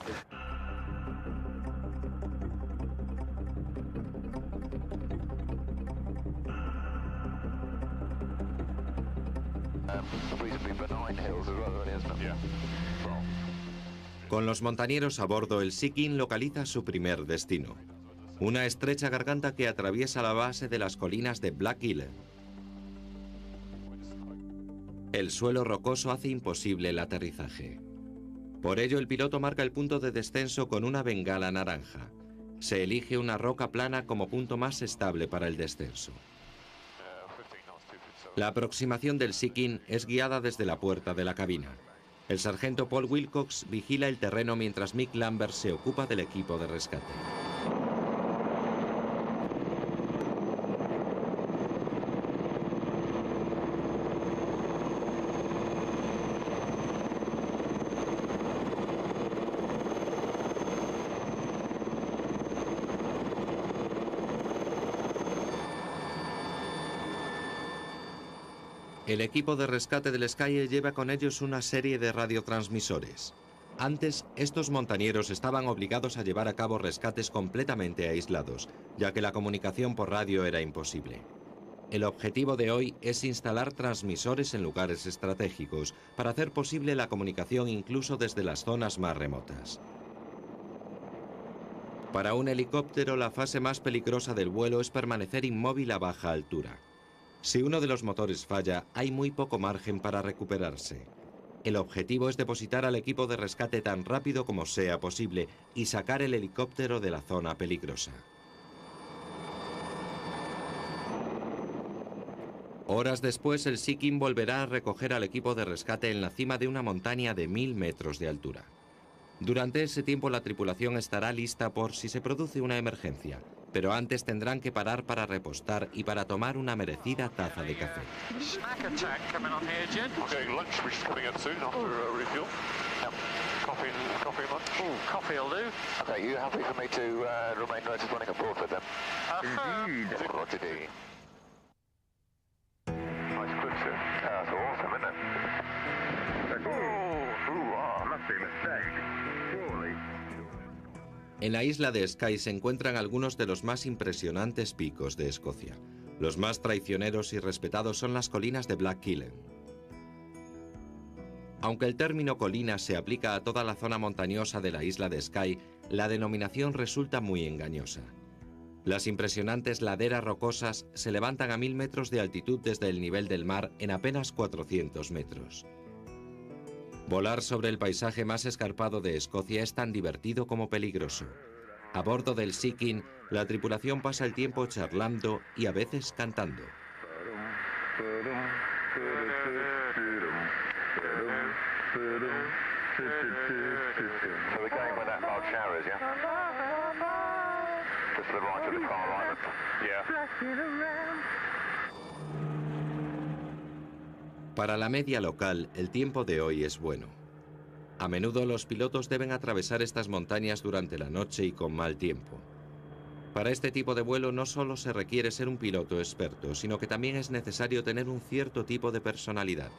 Con los montañeros a bordo, el Sea King localiza su primer destino. Una estrecha garganta que atraviesa la base de las colinas de Black Hill. El suelo rocoso hace imposible el aterrizaje. Por ello, el piloto marca el punto de descenso con una bengala naranja. Se elige una roca plana como punto más estable para el descenso. La aproximación del Sea King es guiada desde la puerta de la cabina. El sargento Paul Wilcox vigila el terreno mientras Mick Lambert se ocupa del equipo de rescate. El equipo de rescate del Sky lleva con ellos una serie de radiotransmisores. Antes, estos montañeros estaban obligados a llevar a cabo rescates completamente aislados, ya que la comunicación por radio era imposible. El objetivo de hoy es instalar transmisores en lugares estratégicos para hacer posible la comunicación incluso desde las zonas más remotas. Para un helicóptero, la fase más peligrosa del vuelo es permanecer inmóvil a baja altura. Si uno de los motores falla, hay muy poco margen para recuperarse. El objetivo es depositar al equipo de rescate tan rápido como sea posible y sacar el helicóptero de la zona peligrosa. Horas después, el Sea King volverá a recoger al equipo de rescate en la cima de una montaña de 1000 metros de altura. Durante ese tiempo, la tripulación estará lista por si se produce una emergencia, pero antes tendrán que parar para repostar y para tomar una merecida taza de café. En la isla de Skye se encuentran algunos de los más impresionantes picos de Escocia. Los más traicioneros y respetados son las colinas de Black Killen. Aunque el término colina se aplica a toda la zona montañosa de la isla de Skye, la denominación resulta muy engañosa. Las impresionantes laderas rocosas se levantan a 1000 metros de altitud desde el nivel del mar en apenas 400 metros. Volar sobre el paisaje más escarpado de Escocia es tan divertido como peligroso. A bordo del Sea King, la tripulación pasa el tiempo charlando y a veces cantando. Para la media local, el tiempo de hoy es bueno. A menudo los pilotos deben atravesar estas montañas durante la noche y con mal tiempo. Para este tipo de vuelo no solo se requiere ser un piloto experto, sino que también es necesario tener un cierto tipo de personalidad.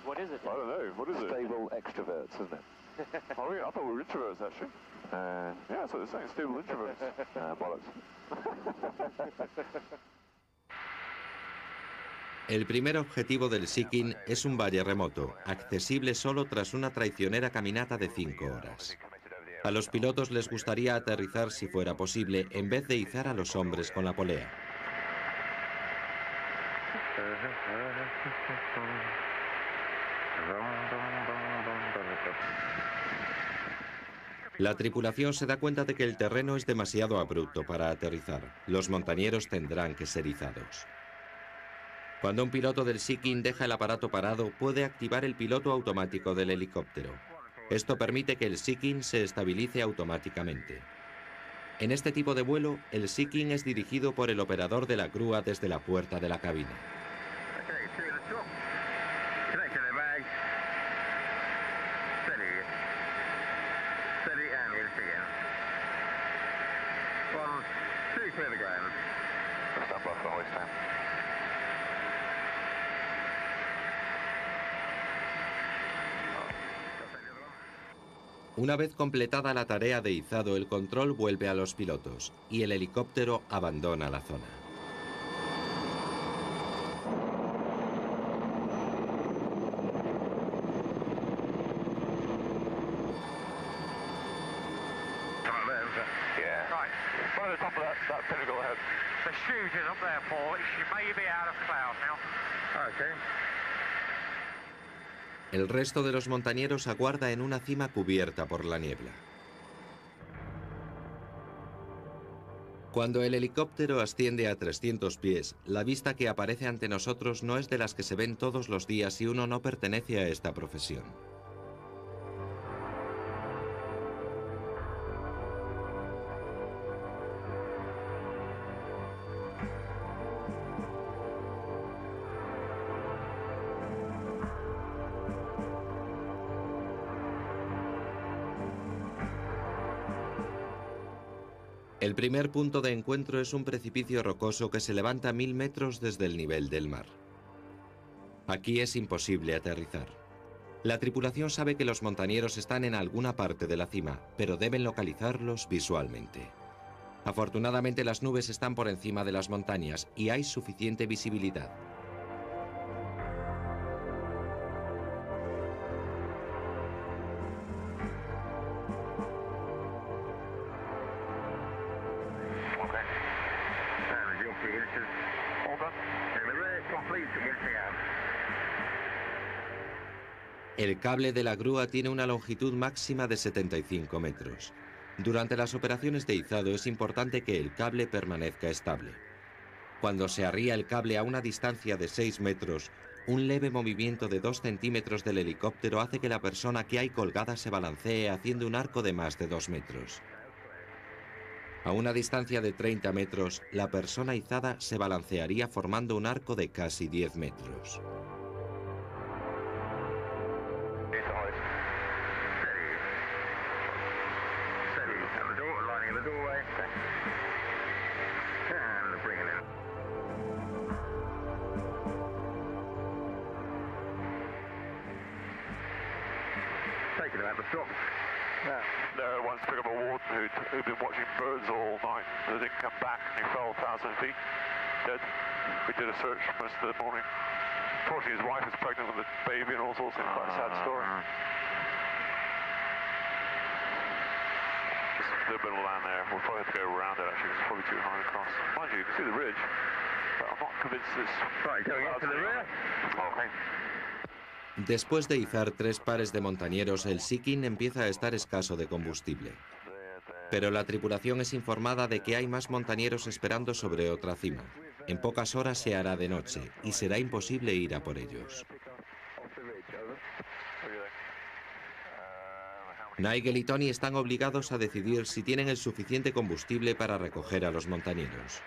What is it? I don't know. What is it? Stable extroverts, isn't it? Oh, yeah, I thought we were introverts, actually. Yeah, that's what they're saying, stable introverts. Bollocks.
El primer objetivo del Sea King es un valle remoto, accesible solo tras una traicionera caminata de 5 horas. A los pilotos les gustaría aterrizar si fuera posible, en vez de izar a los hombres con la polea. La tripulación se da cuenta de que el terreno es demasiado abrupto para aterrizar. Los montañeros tendrán que ser izados. Cuando un piloto del Sea King deja el aparato parado, puede activar el piloto automático del helicóptero. Esto permite que el Sea King se estabilice automáticamente. En este tipo de vuelo, el Sea King es dirigido por el operador de la grúa desde la puerta de la cabina. Una vez completada la tarea de izado, el control vuelve a los pilotos y el helicóptero abandona la zona. El resto de los montañeros aguarda en una cima cubierta por la niebla. Cuando el helicóptero asciende a 300 pies, la vista que aparece ante nosotros no es de las que se ven todos los días si uno no pertenece a esta profesión. El primer punto de encuentro es un precipicio rocoso que se levanta 1000 metros desde el nivel del mar. Aquí es imposible aterrizar. La tripulación sabe que los montañeros están en alguna parte de la cima, pero deben localizarlos visualmente. Afortunadamente las nubes están por encima de las montañas y hay suficiente visibilidad. El cable de la grúa tiene una longitud máxima de 75 metros. Durante las operaciones de izado es importante que el cable permanezca estable. Cuando se arría el cable a una distancia de 6 metros, un leve movimiento de 2 centímetros del helicóptero hace que la persona que hay colgada se balancee haciendo un arco de más de 2 metros. A una distancia de 30 metros, la persona izada se balancearía formando un arco de casi 10 metros.
There once took up a warden who'd been watching birds all night. They didn't come back and he fell 1,000 feet, dead. We did a search most of the morning. Fortunately, his wife was pregnant with a baby and all sorts of quite a sad story. Just a bit of land there. We'll probably have to go around it actually, because it's probably too high across. Mind you, you can see the ridge, but I'm not convinced it's... Right, going up to the rear? Okay.
Después de izar 3 pares de montañeros, el Sea-King empieza a estar escaso de combustible. Pero la tripulación es informada de que hay más montañeros esperando sobre otra cima. En pocas horas se hará de noche y será imposible ir a por ellos. Nigel y Tony están obligados a decidir si tienen el suficiente combustible para recoger a los montañeros.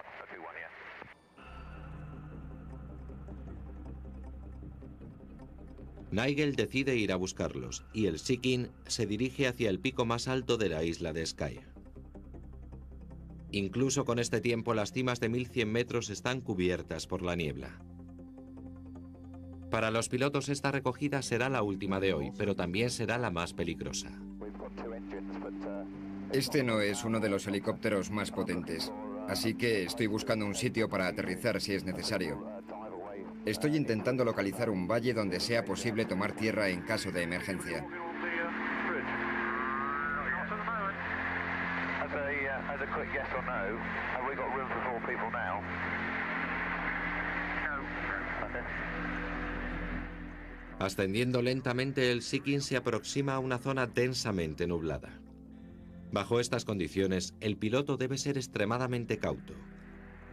Nigel decide ir a buscarlos y el Sea-King se dirige hacia el pico más alto de la isla de Skye. Incluso con este tiempo, las cimas de 1100 metros están cubiertas por la niebla. Para los pilotos esta recogida será la última de hoy, pero también será la más peligrosa.
Este no es uno de los helicópteros más potentes, así que estoy buscando un sitio para aterrizar si es necesario. Estoy intentando localizar un valle donde sea posible tomar tierra en caso de emergencia.
Ascendiendo lentamente, el Sea-King se aproxima a una zona densamente nublada. Bajo estas condiciones, el piloto debe ser extremadamente cauto.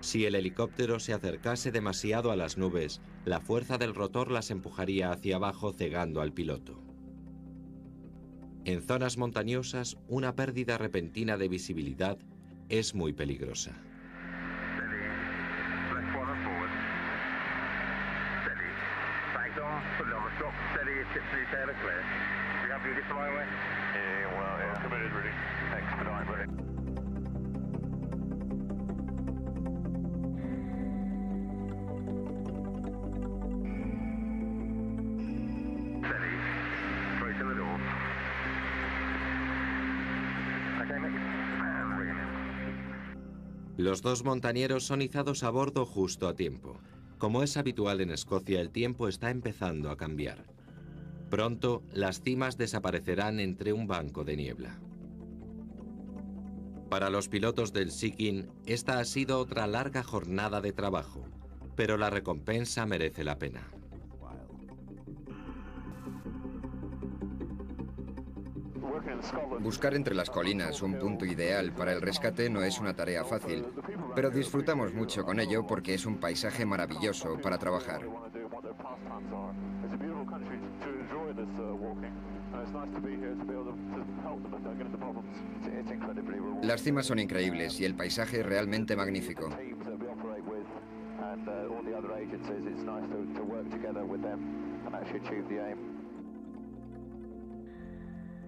Si el helicóptero se acercase demasiado a las nubes, la fuerza del rotor las empujaría hacia abajo, cegando al piloto. En zonas montañosas, una pérdida repentina de visibilidad es muy peligrosa. Los dos montañeros son izados a bordo justo a tiempo. Como es habitual en Escocia, el tiempo está empezando a cambiar. Pronto, las cimas desaparecerán entre un banco de niebla. Para los pilotos del Sea-King, esta ha sido otra larga jornada de trabajo, pero la recompensa merece la pena.
Buscar entre las colinas un punto ideal para el rescate no es una tarea fácil, pero disfrutamos mucho con ello porque es un paisaje maravilloso para trabajar. Las cimas son increíbles y el paisaje realmente magnífico.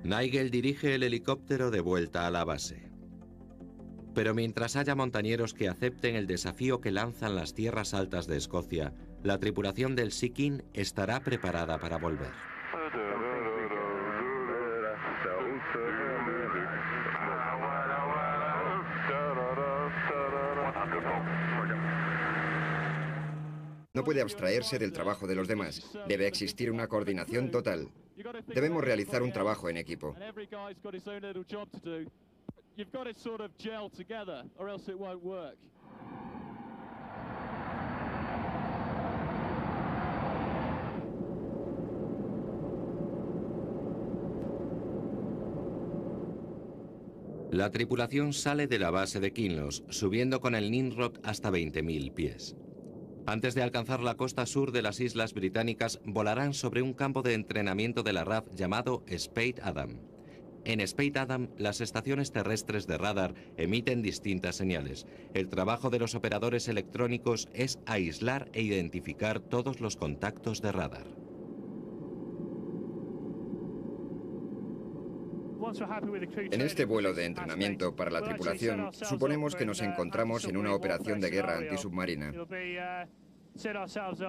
Nigel dirige el helicóptero de vuelta a la base. Pero mientras haya montañeros que acepten el desafío que lanzan las tierras altas de Escocia, la tripulación del Sea King estará preparada para volver.
No puede abstraerse del trabajo de los demás. Debe existir una coordinación total. Debemos realizar un trabajo en equipo.
La tripulación sale de la base de Kinloss, subiendo con el Nimrod hasta 20.000 pies. Antes de alcanzar la costa sur de las islas británicas, volarán sobre un campo de entrenamiento de la RAF llamado Spade Adam. En Spade Adam, las estaciones terrestres de radar emiten distintas señales. El trabajo de los operadores electrónicos es aislar e identificar todos los contactos de radar.
En este vuelo de entrenamiento para la tripulación, suponemos que nos encontramos en una operación de guerra antisubmarina.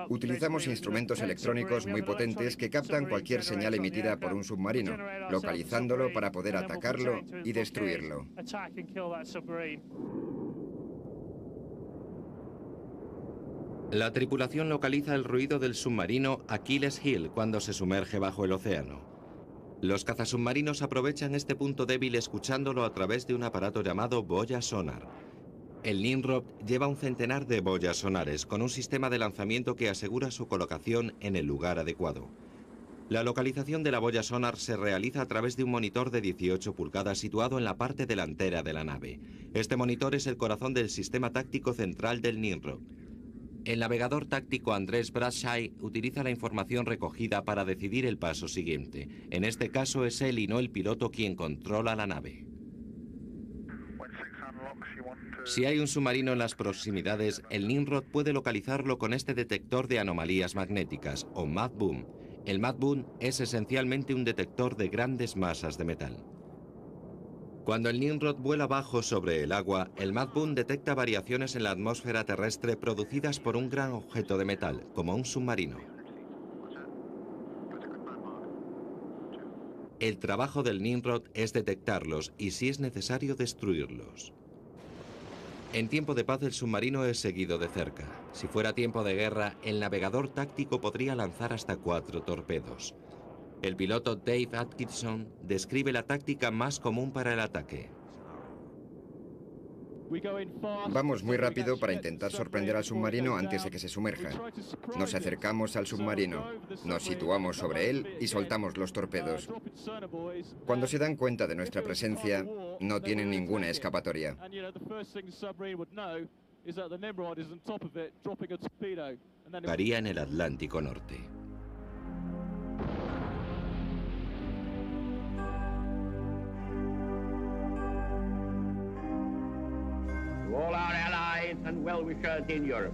Utilizamos instrumentos electrónicos muy potentes que captan cualquier señal emitida por un submarino, localizándolo para poder atacarlo y destruirlo.
La tripulación localiza el ruido del submarino Achilles Hill cuando se sumerge bajo el océano. Los cazasubmarinos aprovechan este punto débil escuchándolo a través de un aparato llamado boya sonar. El Nimrod lleva un centenar de boyas sonares con un sistema de lanzamiento que asegura su colocación en el lugar adecuado. La localización de la boya sonar se realiza a través de un monitor de 18 pulgadas situado en la parte delantera de la nave. Este monitor es el corazón del sistema táctico central del Nimrod. El navegador táctico Andrés Bradshaw utiliza la información recogida para decidir el paso siguiente. En este caso es él y no el piloto quien controla la nave. Si hay un submarino en las proximidades, el Nimrod puede localizarlo con este detector de anomalías magnéticas, o MAD-BOOM. El MAD-BOOM es esencialmente un detector de grandes masas de metal. Cuando el Nimrod vuela bajo sobre el agua, el MAD-BOOM detecta variaciones en la atmósfera terrestre producidas por un gran objeto de metal, como un submarino. El trabajo del Nimrod es detectarlos y, si es necesario, destruirlos. En tiempo de paz el submarino es seguido de cerca. Si fuera tiempo de guerra, el navegador táctico podría lanzar hasta 4 torpedos. El piloto Dave Atkinson describe la táctica más común para el ataque.
Vamos muy rápido para intentar sorprender al submarino antes de que se sumerja. Nos acercamos al submarino, nos situamos sobre él y soltamos los torpedos. Cuando se dan cuenta de nuestra presencia, no tienen ninguna escapatoria.
Varía en el Atlántico Norte.
To all our allies and well-wishers in Europe,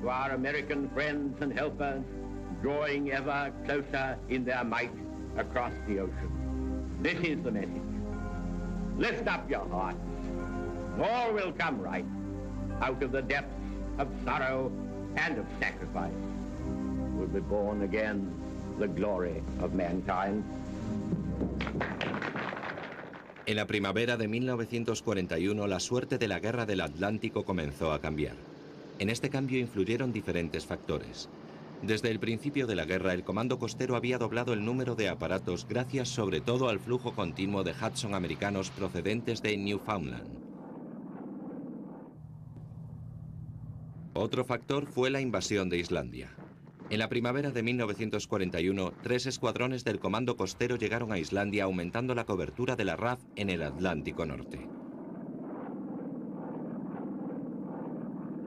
to our American friends and helpers, drawing ever closer in their might across the ocean. This is the message. Lift up your hearts. All will come right out of the depths of sorrow and of sacrifice. Will be born again the glory of mankind.
En la primavera de 1941, la suerte de la Guerra del Atlántico comenzó a cambiar. En este cambio influyeron diferentes factores. Desde el principio de la guerra, el Comando Costero había doblado el número de aparatos gracias sobre todo al flujo continuo de Hudson americanos procedentes de Newfoundland. Otro factor fue la invasión de Islandia. En la primavera de 1941, 3 escuadrones del Comando Costero llegaron a Islandia, aumentando la cobertura de la RAF en el Atlántico Norte.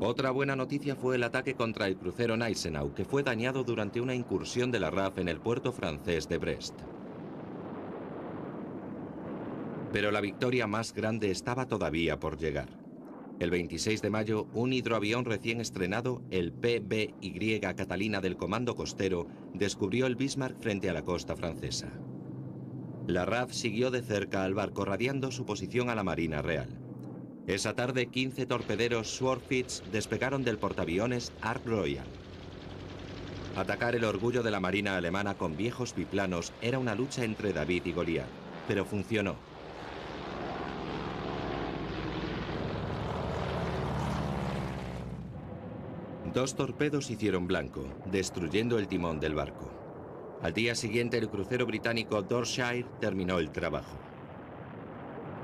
Otra buena noticia fue el ataque contra el crucero Gneisenau, que fue dañado durante una incursión de la RAF en el puerto francés de Brest. Pero la victoria más grande estaba todavía por llegar. El 26 de mayo, un hidroavión recién estrenado, el PBY Catalina del Comando Costero, descubrió el Bismarck frente a la costa francesa. La RAF siguió de cerca al barco, radiando su posición a la Marina Real. Esa tarde, 15 torpederos Swordfish despegaron del portaaviones Ark Royal. Atacar el orgullo de la marina alemana con viejos biplanos era una lucha entre David y Goliat, pero funcionó. Dos torpedos hicieron blanco, destruyendo el timón del barco. Al día siguiente, el crucero británico Dorsetshire terminó el trabajo.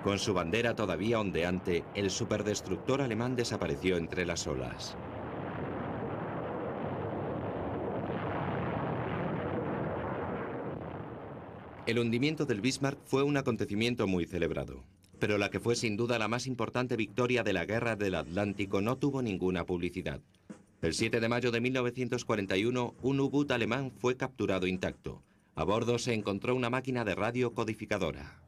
Con su bandera todavía ondeante, el superdestructor alemán desapareció entre las olas. El hundimiento del Bismarck fue un acontecimiento muy celebrado, pero la que fue sin duda la más importante victoria de la Guerra del Atlántico no tuvo ninguna publicidad. El 7 de mayo de 1941, un U-boot alemán fue capturado intacto. A bordo se encontró una máquina de radio codificadora.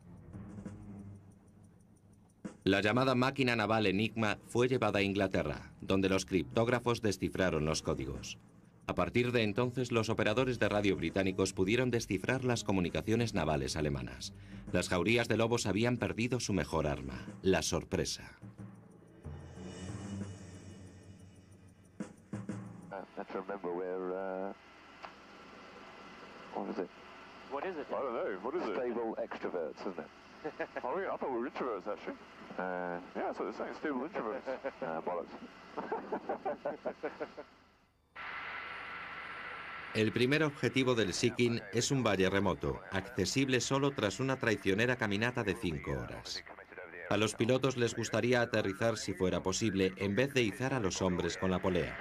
La llamada máquina naval Enigma fue llevada a Inglaterra, donde los criptógrafos descifraron los códigos. A partir de entonces, los operadores de radio británicos pudieron descifrar las comunicaciones navales alemanas. Las jaurías de lobos habían perdido su mejor arma, la sorpresa.
What is it? I don't know. What is it? Stable extroverts, isn't it? Oh, yeah, I thought we were introverts, actually. Yeah, that's what they're saying, stable introverts. Bollocks.
El primer objetivo del Seeking es un valle remoto, accesible solo tras una traicionera caminata de 5 horas. A los pilotos les gustaría aterrizar si fuera posible, en vez de izar a los hombres con la polea.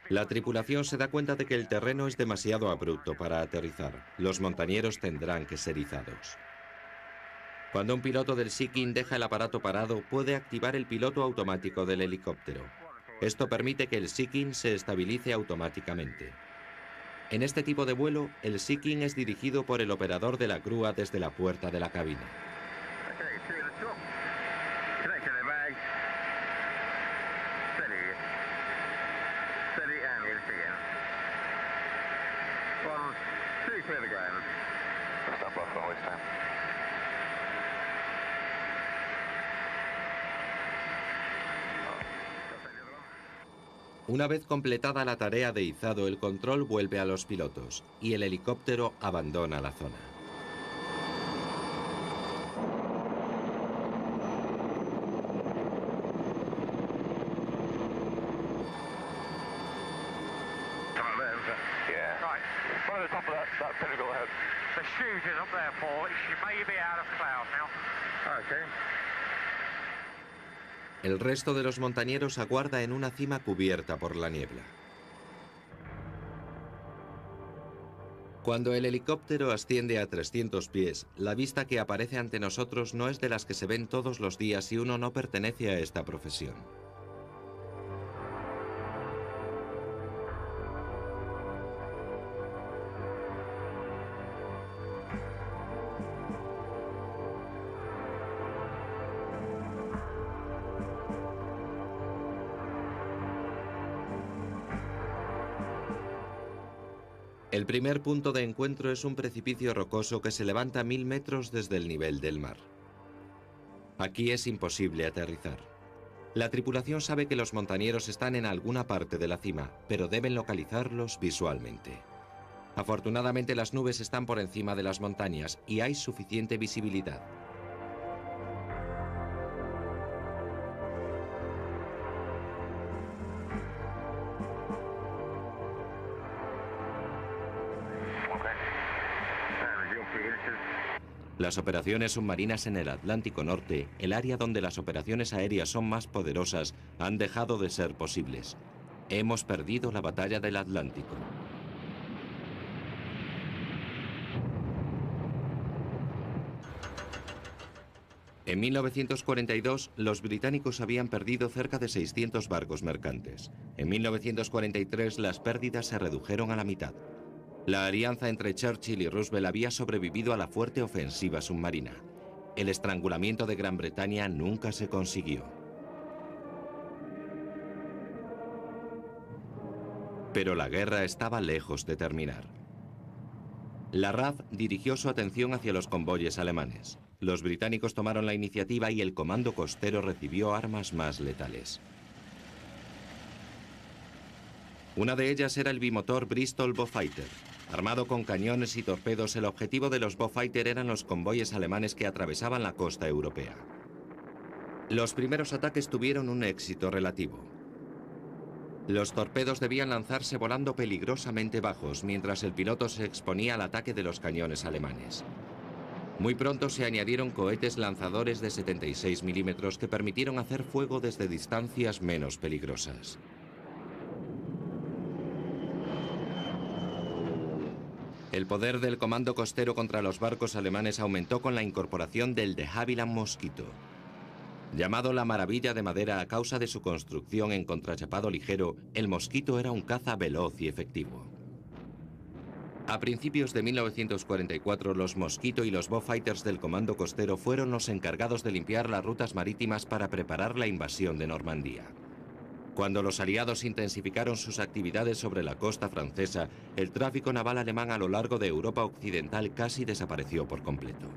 La tripulación se da cuenta de que el terreno es demasiado abrupto para aterrizar. Los montañeros tendrán que ser izados. Cuando un piloto del Seeking deja el aparato parado, puede activar el piloto automático del helicóptero. Esto permite que el Seeking se estabilice automáticamente. En este tipo de vuelo, el Seeking es dirigido por el operador de la grúa desde la puerta de la cabina. Una vez completada la tarea de izado, el control vuelve a los pilotos y el helicóptero abandona la zona. El resto de los montañeros aguarda en una cima cubierta por la niebla. Cuando el helicóptero asciende a 300 pies, la vista que aparece ante nosotros no es de las que se ven todos los días si uno no pertenece a esta profesión. El primer punto de encuentro es un precipicio rocoso que se levanta 1000 metros desde el nivel del mar. Aquí es imposible aterrizar. La tripulación sabe que los montañeros están en alguna parte de la cima, pero deben localizarlos visualmente. Afortunadamente, las nubes están por encima de las montañas y hay suficiente visibilidad. Las operaciones submarinas en el Atlántico Norte, el área donde las operaciones aéreas son más poderosas, han dejado de ser posibles. Hemos perdido la batalla del Atlántico. En 1942, los británicos habían perdido cerca de 600 barcos mercantes. En 1943, las pérdidas se redujeron a la mitad. La alianza entre Churchill y Roosevelt había sobrevivido a la fuerte ofensiva submarina. El estrangulamiento de Gran Bretaña nunca se consiguió. Pero la guerra estaba lejos de terminar. La RAF dirigió su atención hacia los convoyes alemanes. Los británicos tomaron la iniciativa y el comando costero recibió armas más letales. Una de ellas era el bimotor Bristol Beaufighter. Armado con cañones y torpedos, el objetivo de los Beaufighter eran los convoyes alemanes que atravesaban la costa europea. Los primeros ataques tuvieron un éxito relativo. Los torpedos debían lanzarse volando peligrosamente bajos, mientras el piloto se exponía al ataque de los cañones alemanes. Muy pronto se añadieron cohetes lanzadores de 76 milímetros que permitieron hacer fuego desde distancias menos peligrosas. El poder del comando costero contra los barcos alemanes aumentó con la incorporación del de Havilland Mosquito. Llamado la maravilla de madera a causa de su construcción en contrachapado ligero, el Mosquito era un caza veloz y efectivo. A principios de 1944, los Mosquito y los Beaufighters del comando costero fueron los encargados de limpiar las rutas marítimas para preparar la invasión de Normandía. Cuando los aliados intensificaron sus actividades sobre la costa francesa, el tráfico naval alemán a lo largo de Europa occidental casi desapareció por completo.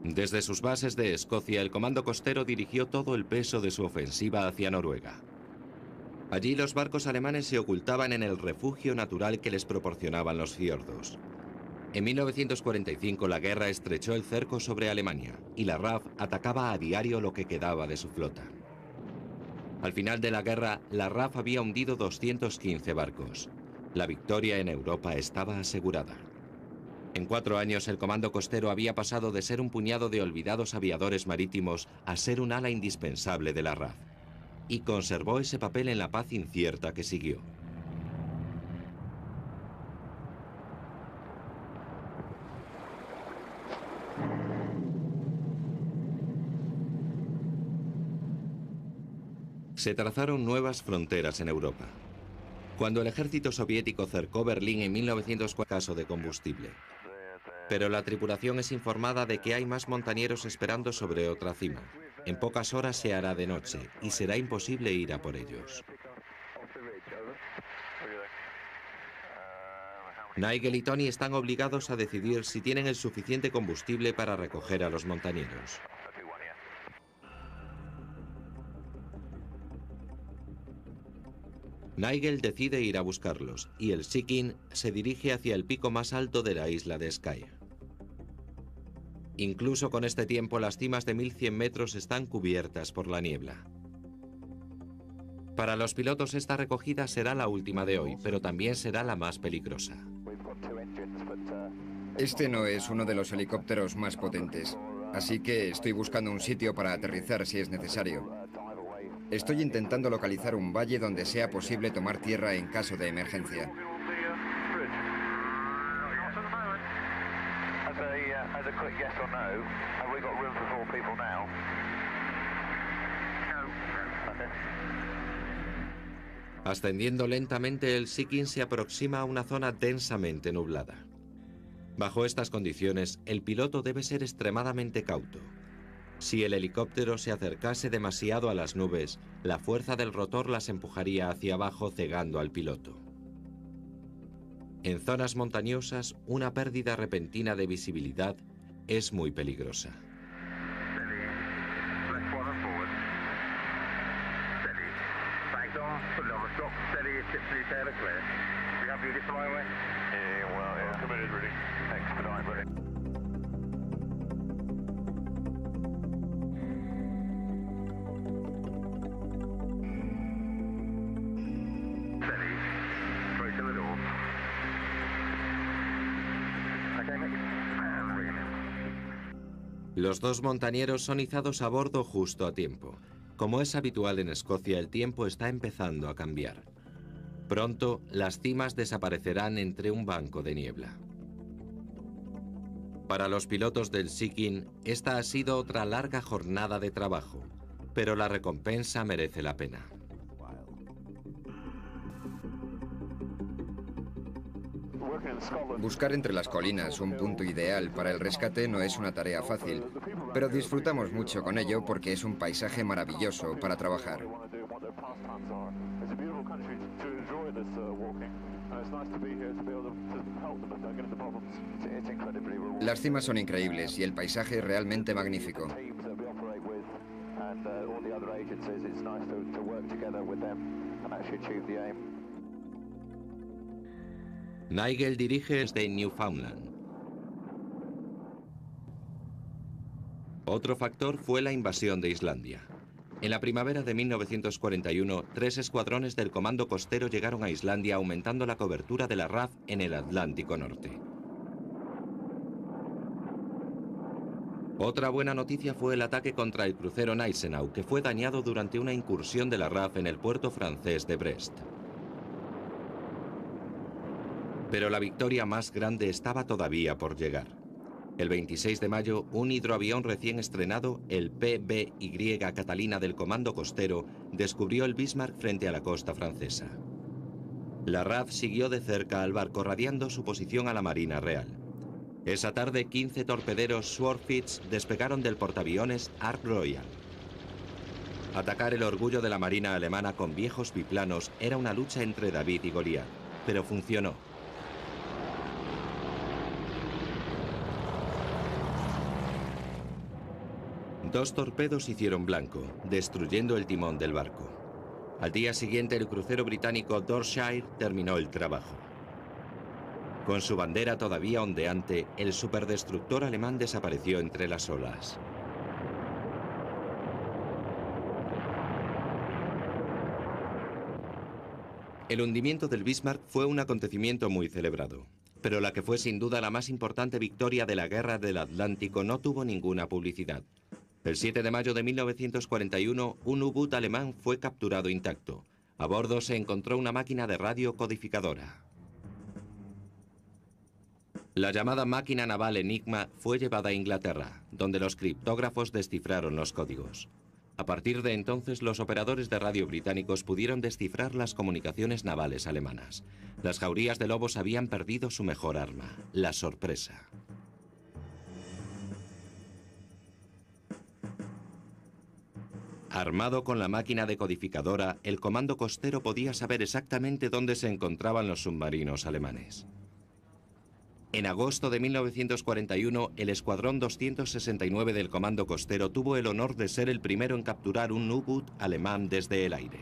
Desde sus bases de Escocia, el comando costero dirigió todo el peso de su ofensiva hacia Noruega. Allí los barcos alemanes se ocultaban en el refugio natural que les proporcionaban los fiordos. En 1945 la guerra estrechó el cerco sobre Alemania y la RAF atacaba a diario lo que quedaba de su flota. Al final de la guerra, la RAF había hundido 215 barcos. La victoria en Europa estaba asegurada. En 4 años, el comando costero había pasado de ser un puñado de olvidados aviadores marítimos a ser un ala indispensable de la RAF. Y conservó ese papel en la paz incierta que siguió. Se trazaron nuevas fronteras en Europa. Cuando el ejército soviético cercó Berlín en 1904, caso de combustible. Pero la tripulación es informada de que hay más montañeros esperando sobre otra cima. En pocas horas se hará de noche y será imposible ir a por ellos. Nigel y Tony están obligados a decidir si tienen el suficiente combustible para recoger a los montañeros. Nigel decide ir a buscarlos y el Sea King se dirige hacia el pico más alto de la isla de Skye. Incluso con este tiempo, las cimas de 1100 metros están cubiertas por la niebla. Para los pilotos esta recogida será la última de hoy, pero también será la más peligrosa.
Este no es uno de los helicópteros más potentes, así que estoy buscando un sitio para aterrizar si es necesario. Estoy intentando localizar un valle donde sea posible tomar tierra en caso de emergencia.
Ascendiendo lentamente, el Sea King se aproxima a una zona densamente nublada. Bajo estas condiciones, el piloto debe ser extremadamente cauto. Si el helicóptero se acercase demasiado a las nubes, la fuerza del rotor las empujaría hacia abajo, cegando al piloto. En zonas montañosas, una pérdida repentina de visibilidad es muy peligrosa. Los dos montañeros son izados a bordo justo a tiempo. Como es habitual en Escocia, el tiempo está empezando a cambiar. Pronto, las cimas desaparecerán entre un banco de niebla. Para los pilotos del Sea King, esta ha sido otra larga jornada de trabajo, pero la recompensa merece la pena.
Buscar entre las colinas un punto ideal para el rescate no es una tarea fácil, pero disfrutamos mucho con ello porque es un paisaje maravilloso para trabajar.
times are. It's a beautiful country to enjoy this walking. It's nice to be here to be able to help them if they get into problems. It's incredibly rewarding.
Las cimas son increíbles y el paisaje es realmente magnífico.
Teams that we operate with and all the other agencies, it's nice to work together with them and actually achieve the aim.
Nigel dirige desde Newfoundland. Otro factor fue la invasión de Islandia. En la primavera de 1941, 3 escuadrones del Comando Costero llegaron a Islandia aumentando la cobertura de la RAF en el Atlántico Norte. Otra buena noticia fue el ataque contra el crucero Gneisenau, que fue dañado durante una incursión de la RAF en el puerto francés de Brest. Pero la victoria más grande estaba todavía por llegar. El 26 de mayo, un hidroavión recién estrenado, el PBY Catalina del Comando Costero, descubrió el Bismarck frente a la costa francesa. La RAF siguió de cerca al barco, radiando su posición a la Marina Real. Esa tarde, 15 torpederos Swordfish despegaron del portaaviones Ark Royal. Atacar el orgullo de la Marina alemana con viejos biplanos era una lucha entre David y Goliat, pero funcionó. Dos torpedos hicieron blanco, destruyendo el timón del barco. Al día siguiente, el crucero británico Dorsetshire terminó el trabajo. Con su bandera todavía ondeante, el superdestructor alemán desapareció entre las olas. El hundimiento del Bismarck fue un acontecimiento muy celebrado, pero la que fue sin duda la más importante victoria de la Guerra del Atlántico no tuvo ninguna publicidad. El 7 de mayo de 1941, un U-boot alemán fue capturado intacto. A bordo se encontró una máquina de radio codificadora. La llamada máquina naval Enigma fue llevada a Inglaterra, donde los criptógrafos descifraron los códigos. A partir de entonces, los operadores de radio británicos pudieron descifrar las comunicaciones navales alemanas. Las jaurías de lobos habían perdido su mejor arma, la sorpresa. Armado con la máquina decodificadora, el Comando Costero podía saber exactamente dónde se encontraban los submarinos alemanes. En agosto de 1941, el Escuadrón 269 del Comando Costero tuvo el honor de ser el primero en capturar un U-boot alemán desde el aire.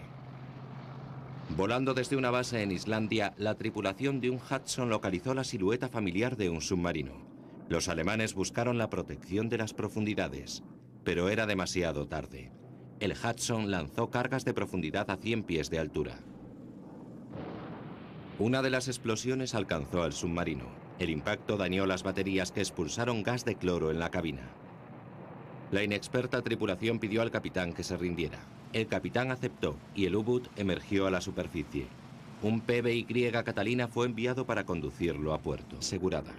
Volando desde una base en Islandia, la tripulación de un Hudson localizó la silueta familiar de un submarino. Los alemanes buscaron la protección de las profundidades, pero era demasiado tarde. El Hudson lanzó cargas de profundidad a 100 pies de altura. Una de las explosiones alcanzó al submarino. El impacto dañó las baterías que expulsaron gas de cloro en la cabina. La inexperta tripulación pidió al capitán que se rindiera. El capitán aceptó y el U-boot emergió a la superficie. Un PBY Catalina fue enviado para conducirlo a puerto. Asegurada.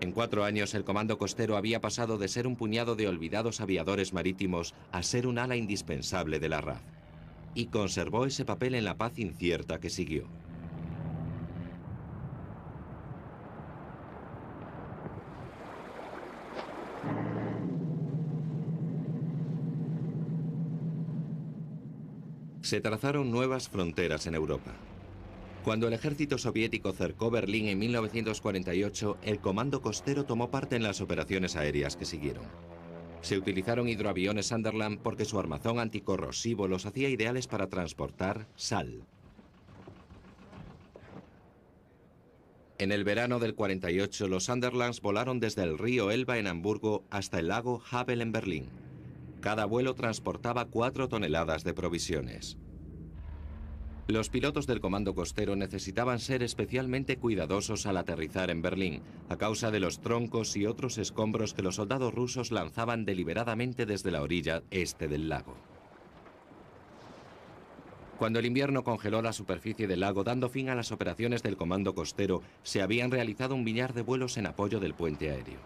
En 4 años, el Comando Costero había pasado de ser un puñado de olvidados aviadores marítimos a ser un ala indispensable de la RAF. Y conservó ese papel en la paz incierta que siguió. Se trazaron nuevas fronteras en Europa. Cuando el ejército soviético cercó Berlín en 1948, el Comando Costero tomó parte en las operaciones aéreas que siguieron. Se utilizaron hidroaviones Sunderland porque su armazón anticorrosivo los hacía ideales para transportar sal. En el verano del 48, los Sunderlands volaron desde el río Elba en Hamburgo hasta el lago Havel en Berlín. Cada vuelo transportaba 4 toneladas de provisiones. Los pilotos del Comando Costero necesitaban ser especialmente cuidadosos al aterrizar en Berlín, a causa de los troncos y otros escombros que los soldados rusos lanzaban deliberadamente desde la orilla este del lago. Cuando el invierno congeló la superficie del lago, dando fin a las operaciones del Comando Costero, se habían realizado un millar de vuelos en apoyo del puente aéreo.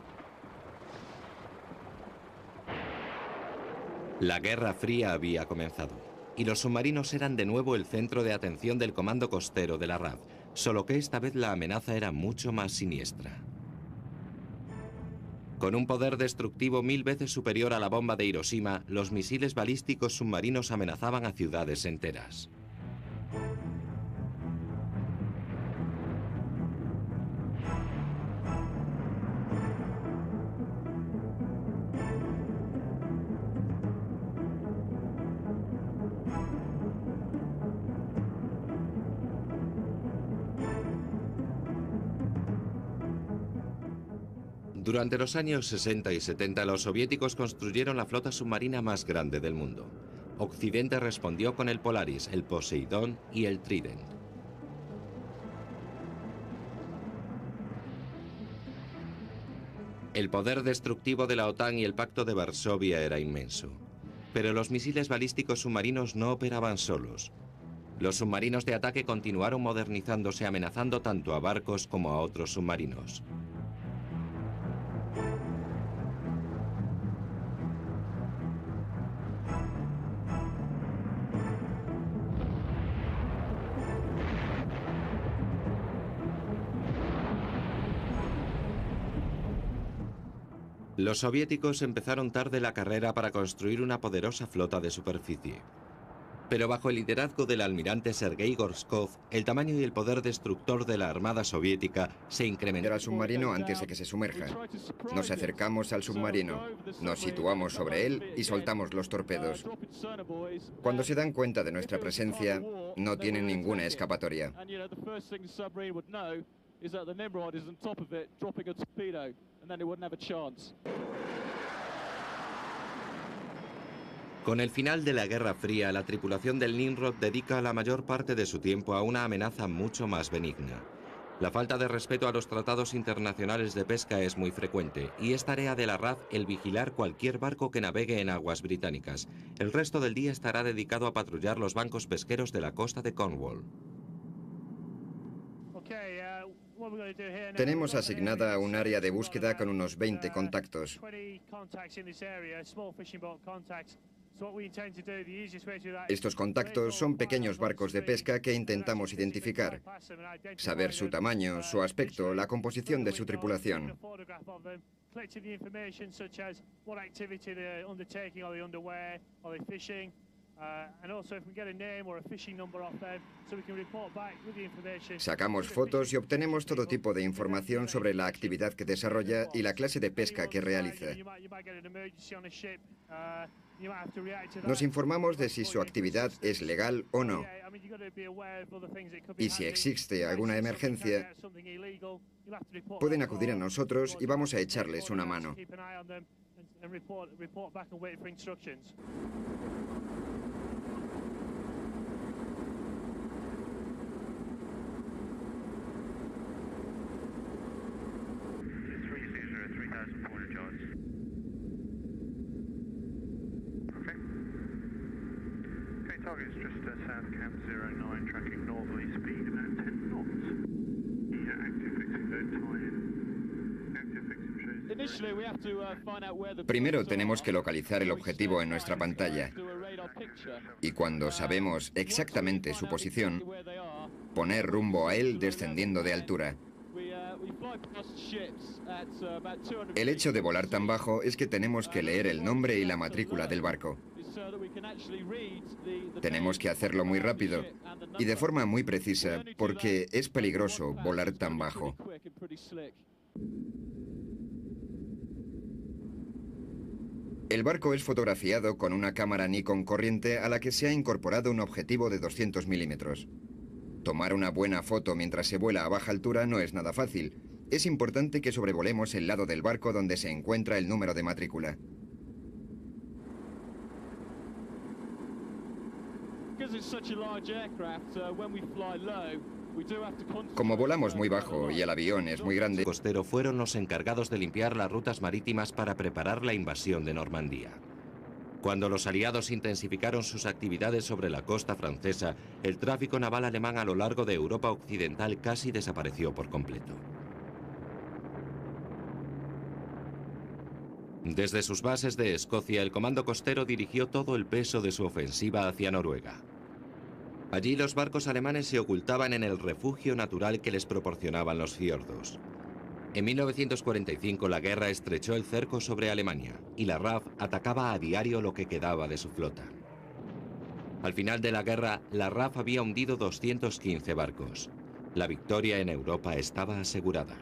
La Guerra Fría había comenzado. Y los submarinos eran de nuevo el centro de atención del Comando Costero de la RAF, solo que esta vez la amenaza era mucho más siniestra. Con un poder destructivo 1000 veces superior a la bomba de Hiroshima, los misiles balísticos submarinos amenazaban a ciudades enteras. Durante los años 60 y 70, los soviéticos construyeron la flota submarina más grande del mundo. Occidente respondió con el Polaris, el Poseidón y el Trident. El poder destructivo de la OTAN y el Pacto de Varsovia era inmenso. Pero los misiles balísticos submarinos no operaban solos. Los submarinos de ataque continuaron modernizándose, amenazando tanto a barcos como a otros submarinos. Los soviéticos empezaron tarde la carrera para construir una poderosa flota de superficie. Pero bajo el liderazgo del almirante Sergei Gorshkov, el tamaño y el poder destructor de la Armada soviética se incrementaron.
Al submarino antes de que se sumerja. Nos acercamos al submarino, nos situamos sobre él y soltamos los torpedos. Cuando se dan cuenta de nuestra presencia, no tienen ninguna escapatoria.
Con el final de la Guerra Fría, la tripulación del Nimrod dedica la mayor parte de su tiempo a una amenaza mucho más benigna. La falta de respeto a los tratados internacionales de pesca es muy frecuente, y es tarea de la RAF el vigilar cualquier barco que navegue en aguas británicas. El resto del día estará dedicado a patrullar los bancos pesqueros de la costa de Cornwall.
Tenemos asignada un área de búsqueda con unos 20 contactos. Estos contactos son pequeños barcos de pesca que intentamos identificar, saber su tamaño, su aspecto, la composición de su tripulación. Sacamos fotos y obtenemos todo tipo de información sobre la actividad que desarrolla y la clase de pesca que realiza. Nos informamos de si su actividad es legal o no. Y si existe alguna emergencia, pueden acudir a nosotros y vamos a echarles una mano.
Target's just south Camp 09, tracking northerly speed about 10 knots. Yeah, active fixing, don't tie in. Active fixing shows...
Primero tenemos que localizar el objetivo en nuestra pantalla. Y cuando sabemos exactamente su posición, poner rumbo a él descendiendo de altura. El hecho de volar tan bajo es que tenemos que leer el nombre y la matrícula del barco. Tenemos que hacerlo muy rápido y de forma muy precisa porque es peligroso volar tan bajo. El barco es fotografiado con una cámara Nikon corriente a la que se ha incorporado un objetivo de 200 milímetros. Tomar una buena foto mientras se vuela a baja altura no es nada fácil. Es importante que sobrevolemos el lado del barco donde se encuentra el número de matrícula. Como volamos muy bajo y el avión es muy grande,
Costero fueron los encargados de limpiar las rutas marítimas para preparar la invasión de Normandía. Cuando los aliados intensificaron sus actividades sobre la costa francesa, el tráfico naval alemán a lo largo de Europa occidental casi desapareció por completo. Desde sus bases de Escocia, el comando costero dirigió todo el peso de su ofensiva hacia Noruega. Allí los barcos alemanes se ocultaban en el refugio natural que les proporcionaban los fiordos. En 1945 la guerra estrechó el cerco sobre Alemania y la RAF atacaba a diario lo que quedaba de su flota. Al final de la guerra, la RAF había hundido 215 barcos. La victoria en Europa estaba asegurada.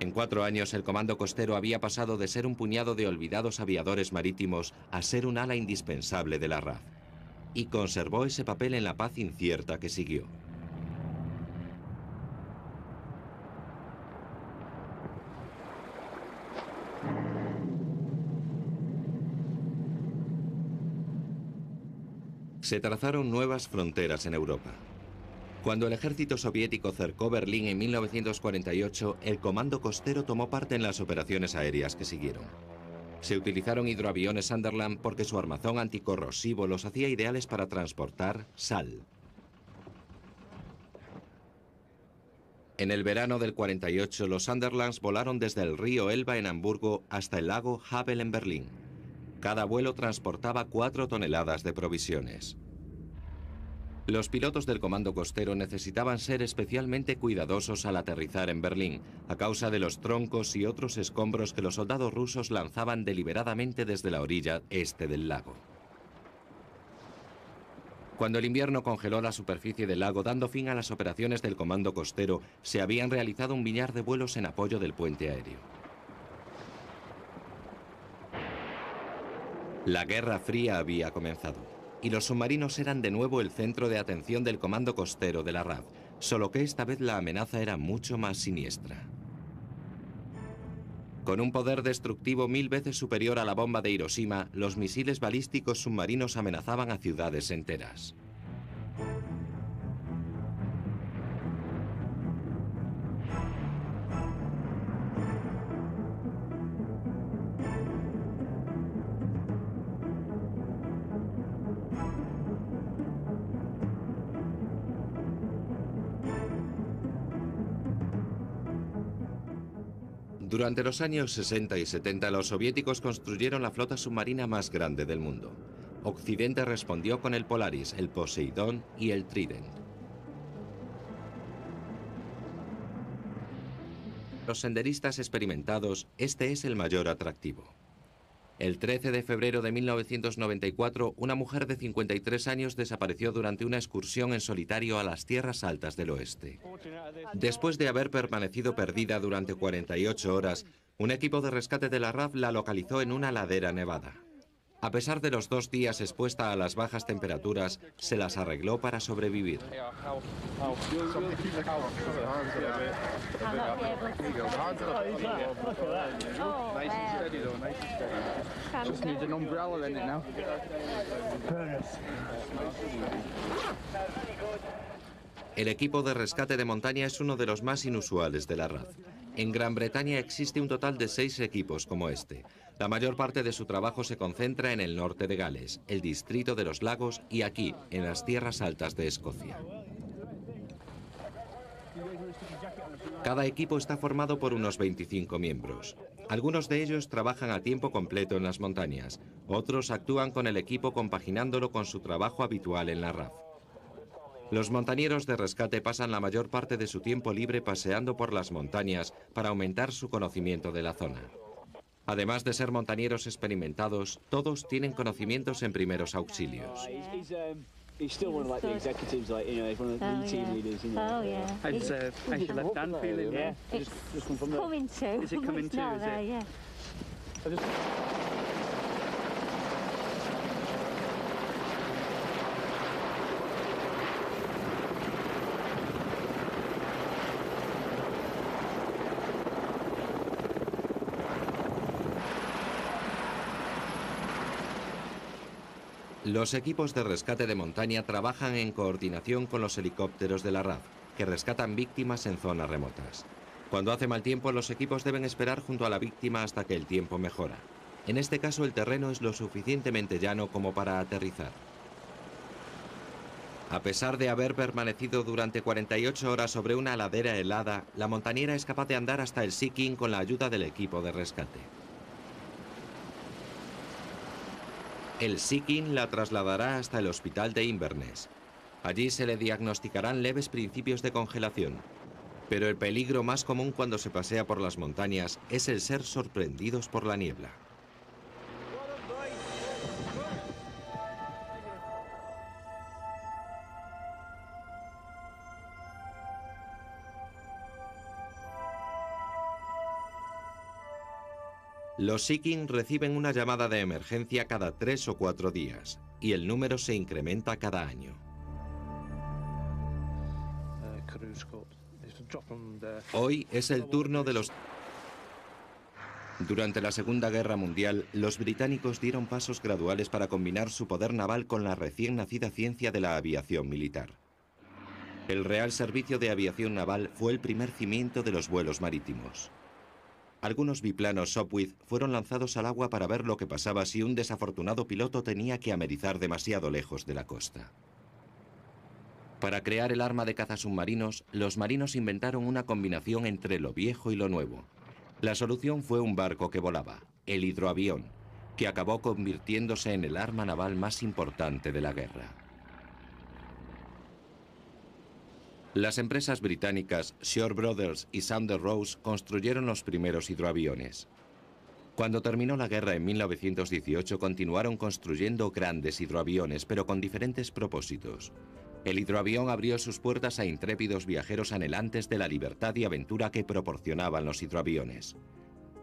En 4 años, el Comando Costero había pasado de ser un puñado de olvidados aviadores marítimos a ser un ala indispensable de la RAF. Y conservó ese papel en la paz incierta que siguió. Se trazaron nuevas fronteras en Europa. Cuando el ejército soviético cercó Berlín en 1948, el Comando Costero tomó parte en las operaciones aéreas que siguieron. Se utilizaron hidroaviones Sunderland porque su armazón anticorrosivo los hacía ideales para transportar sal. En el verano del 48, los Sunderlands volaron desde el río Elba en Hamburgo hasta el lago Havel en Berlín. Cada vuelo transportaba 4 toneladas de provisiones. Los pilotos del Comando Costero necesitaban ser especialmente cuidadosos al aterrizar en Berlín, a causa de los troncos y otros escombros que los soldados rusos lanzaban deliberadamente desde la orilla este del lago. Cuando el invierno congeló la superficie del lago, dando fin a las operaciones del Comando Costero, se habían realizado un millar de vuelos en apoyo del puente aéreo. La Guerra Fría había comenzado, y los submarinos eran de nuevo el centro de atención del Comando Costero de la RAF, solo que esta vez la amenaza era mucho más siniestra. Con un poder destructivo 1000 veces superior a la bomba de Hiroshima, los misiles balísticos submarinos amenazaban a ciudades enteras. Durante los años 60 y 70, los soviéticos construyeron la flota submarina más grande del mundo. Occidente respondió con el Polaris, el Poseidón y el Trident. Los senderistas experimentados, este es el mayor atractivo. El 13 de febrero de 1994, una mujer de 53 años desapareció durante una excursión en solitario a las tierras altas del oeste. Después de haber permanecido perdida durante 48 horas, un equipo de rescate de la RAF la localizó en una ladera nevada. A pesar de los 2 días expuesta a las bajas temperaturas, se las arregló para sobrevivir. El equipo de rescate de montaña es uno de los más inusuales de la RAF. En Gran Bretaña existe un total de 6 equipos como este. La mayor parte de su trabajo se concentra en el norte de Gales, el distrito de los lagos y aquí, en las tierras altas de Escocia. Cada equipo está formado por unos 25 miembros. Algunos de ellos trabajan a tiempo completo en las montañas. Otros actúan con el equipo compaginándolo con su trabajo habitual en la RAF. Los montañeros de rescate pasan la mayor parte de su tiempo libre paseando por las montañas para aumentar su conocimiento de la zona. Además de ser montañeros experimentados, todos tienen conocimientos en primeros auxilios.
He's still one of like the executives, like, you know, one of the team leaders, you know.
Oh yeah.
How's your left hand feeling?
Yeah.
It's coming to.
Is it coming
It's
to,
not
is
there,
it?
yeah.
Los equipos de rescate de montaña trabajan en coordinación con los helicópteros de la RAF, que rescatan víctimas en zonas remotas. Cuando hace mal tiempo, los equipos deben esperar junto a la víctima hasta que el tiempo mejora. En este caso, el terreno es lo suficientemente llano como para aterrizar. A pesar de haber permanecido durante 48 horas sobre una ladera helada, la montañera es capaz de andar hasta el Sea King con la ayuda del equipo de rescate. El Sea King la trasladará hasta el hospital de Inverness. Allí se le diagnosticarán leves principios de congelación. Pero el peligro más común cuando se pasea por las montañas es el ser sorprendidos por la niebla. Los Seeking reciben una llamada de emergencia cada 3 o 4 días, y el número se incrementa cada año. Hoy es el turno de los... Durante la Segunda Guerra Mundial, los británicos dieron pasos graduales para combinar su poder naval con la recién nacida ciencia de la aviación militar. El Real Servicio de Aviación Naval fue el primer cimiento de los vuelos marítimos. Algunos biplanos Sopwith fueron lanzados al agua para ver lo que pasaba si un desafortunado piloto tenía que amerizar demasiado lejos de la costa. Para crear el arma de cazasubmarinos, los marinos inventaron una combinación entre lo viejo y lo nuevo. La solución fue un barco que volaba, el hidroavión, que acabó convirtiéndose en el arma naval más importante de la guerra. Las empresas británicas Shore Brothers y Saunders Rose construyeron los primeros hidroaviones. Cuando terminó la guerra en 1918 continuaron construyendo grandes hidroaviones, pero con diferentes propósitos. El hidroavión abrió sus puertas a intrépidos viajeros anhelantes de la libertad y aventura que proporcionaban los hidroaviones.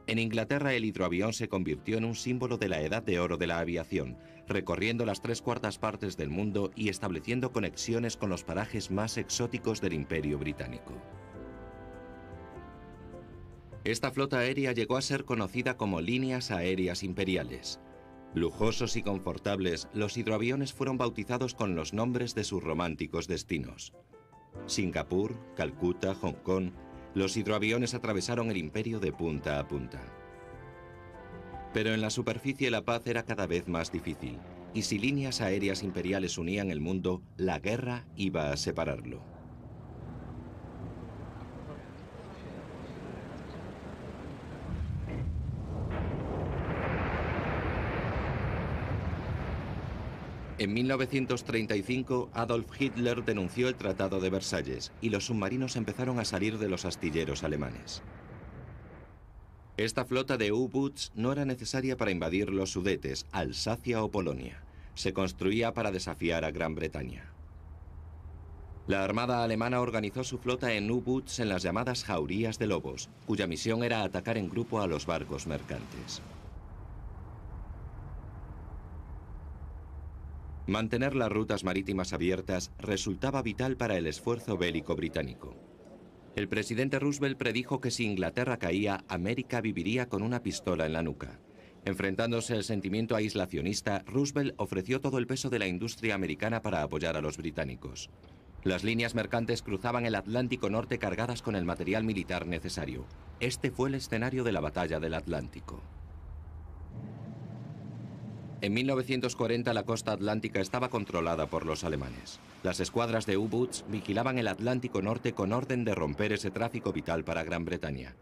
En Inglaterra el hidroavión se convirtió en un símbolo de la edad de oro de la aviación, recorriendo las 3/4 partes del mundo y estableciendo conexiones con los parajes más exóticos del Imperio Británico. Esta flota aérea llegó a ser conocida como líneas aéreas imperiales. Lujosos y confortables, los hidroaviones fueron bautizados con los nombres de sus románticos destinos. Singapur, Calcuta, Hong Kong. Los hidroaviones atravesaron el imperio de punta a punta. Pero en la superficie la paz era cada vez más difícil, y si líneas aéreas imperiales unían el mundo, la guerra iba a separarlo. En 1935, Adolf Hitler denunció el Tratado de Versalles y los submarinos empezaron a salir de los astilleros alemanes. Esta flota de U-Boots no era necesaria para invadir los Sudetes, Alsacia o Polonia. Se construía para desafiar a Gran Bretaña. La Armada alemana organizó su flota en U-Boots en las llamadas jaurías de lobos, cuya misión era atacar en grupo a los barcos mercantes. Mantener las rutas marítimas abiertas resultaba vital para el esfuerzo bélico británico. El presidente Roosevelt predijo que si Inglaterra caía, América viviría con una pistola en la nuca. Enfrentándose al sentimiento aislacionista, Roosevelt ofreció todo el peso de la industria americana para apoyar a los británicos. Las líneas mercantes cruzaban el Atlántico Norte cargadas con el material militar necesario. Este fue el escenario de la Batalla del Atlántico. En 1940 la costa atlántica estaba controlada por los alemanes. Las escuadras de U-Boots vigilaban el Atlántico Norte con orden de romper ese tráfico vital para Gran Bretaña.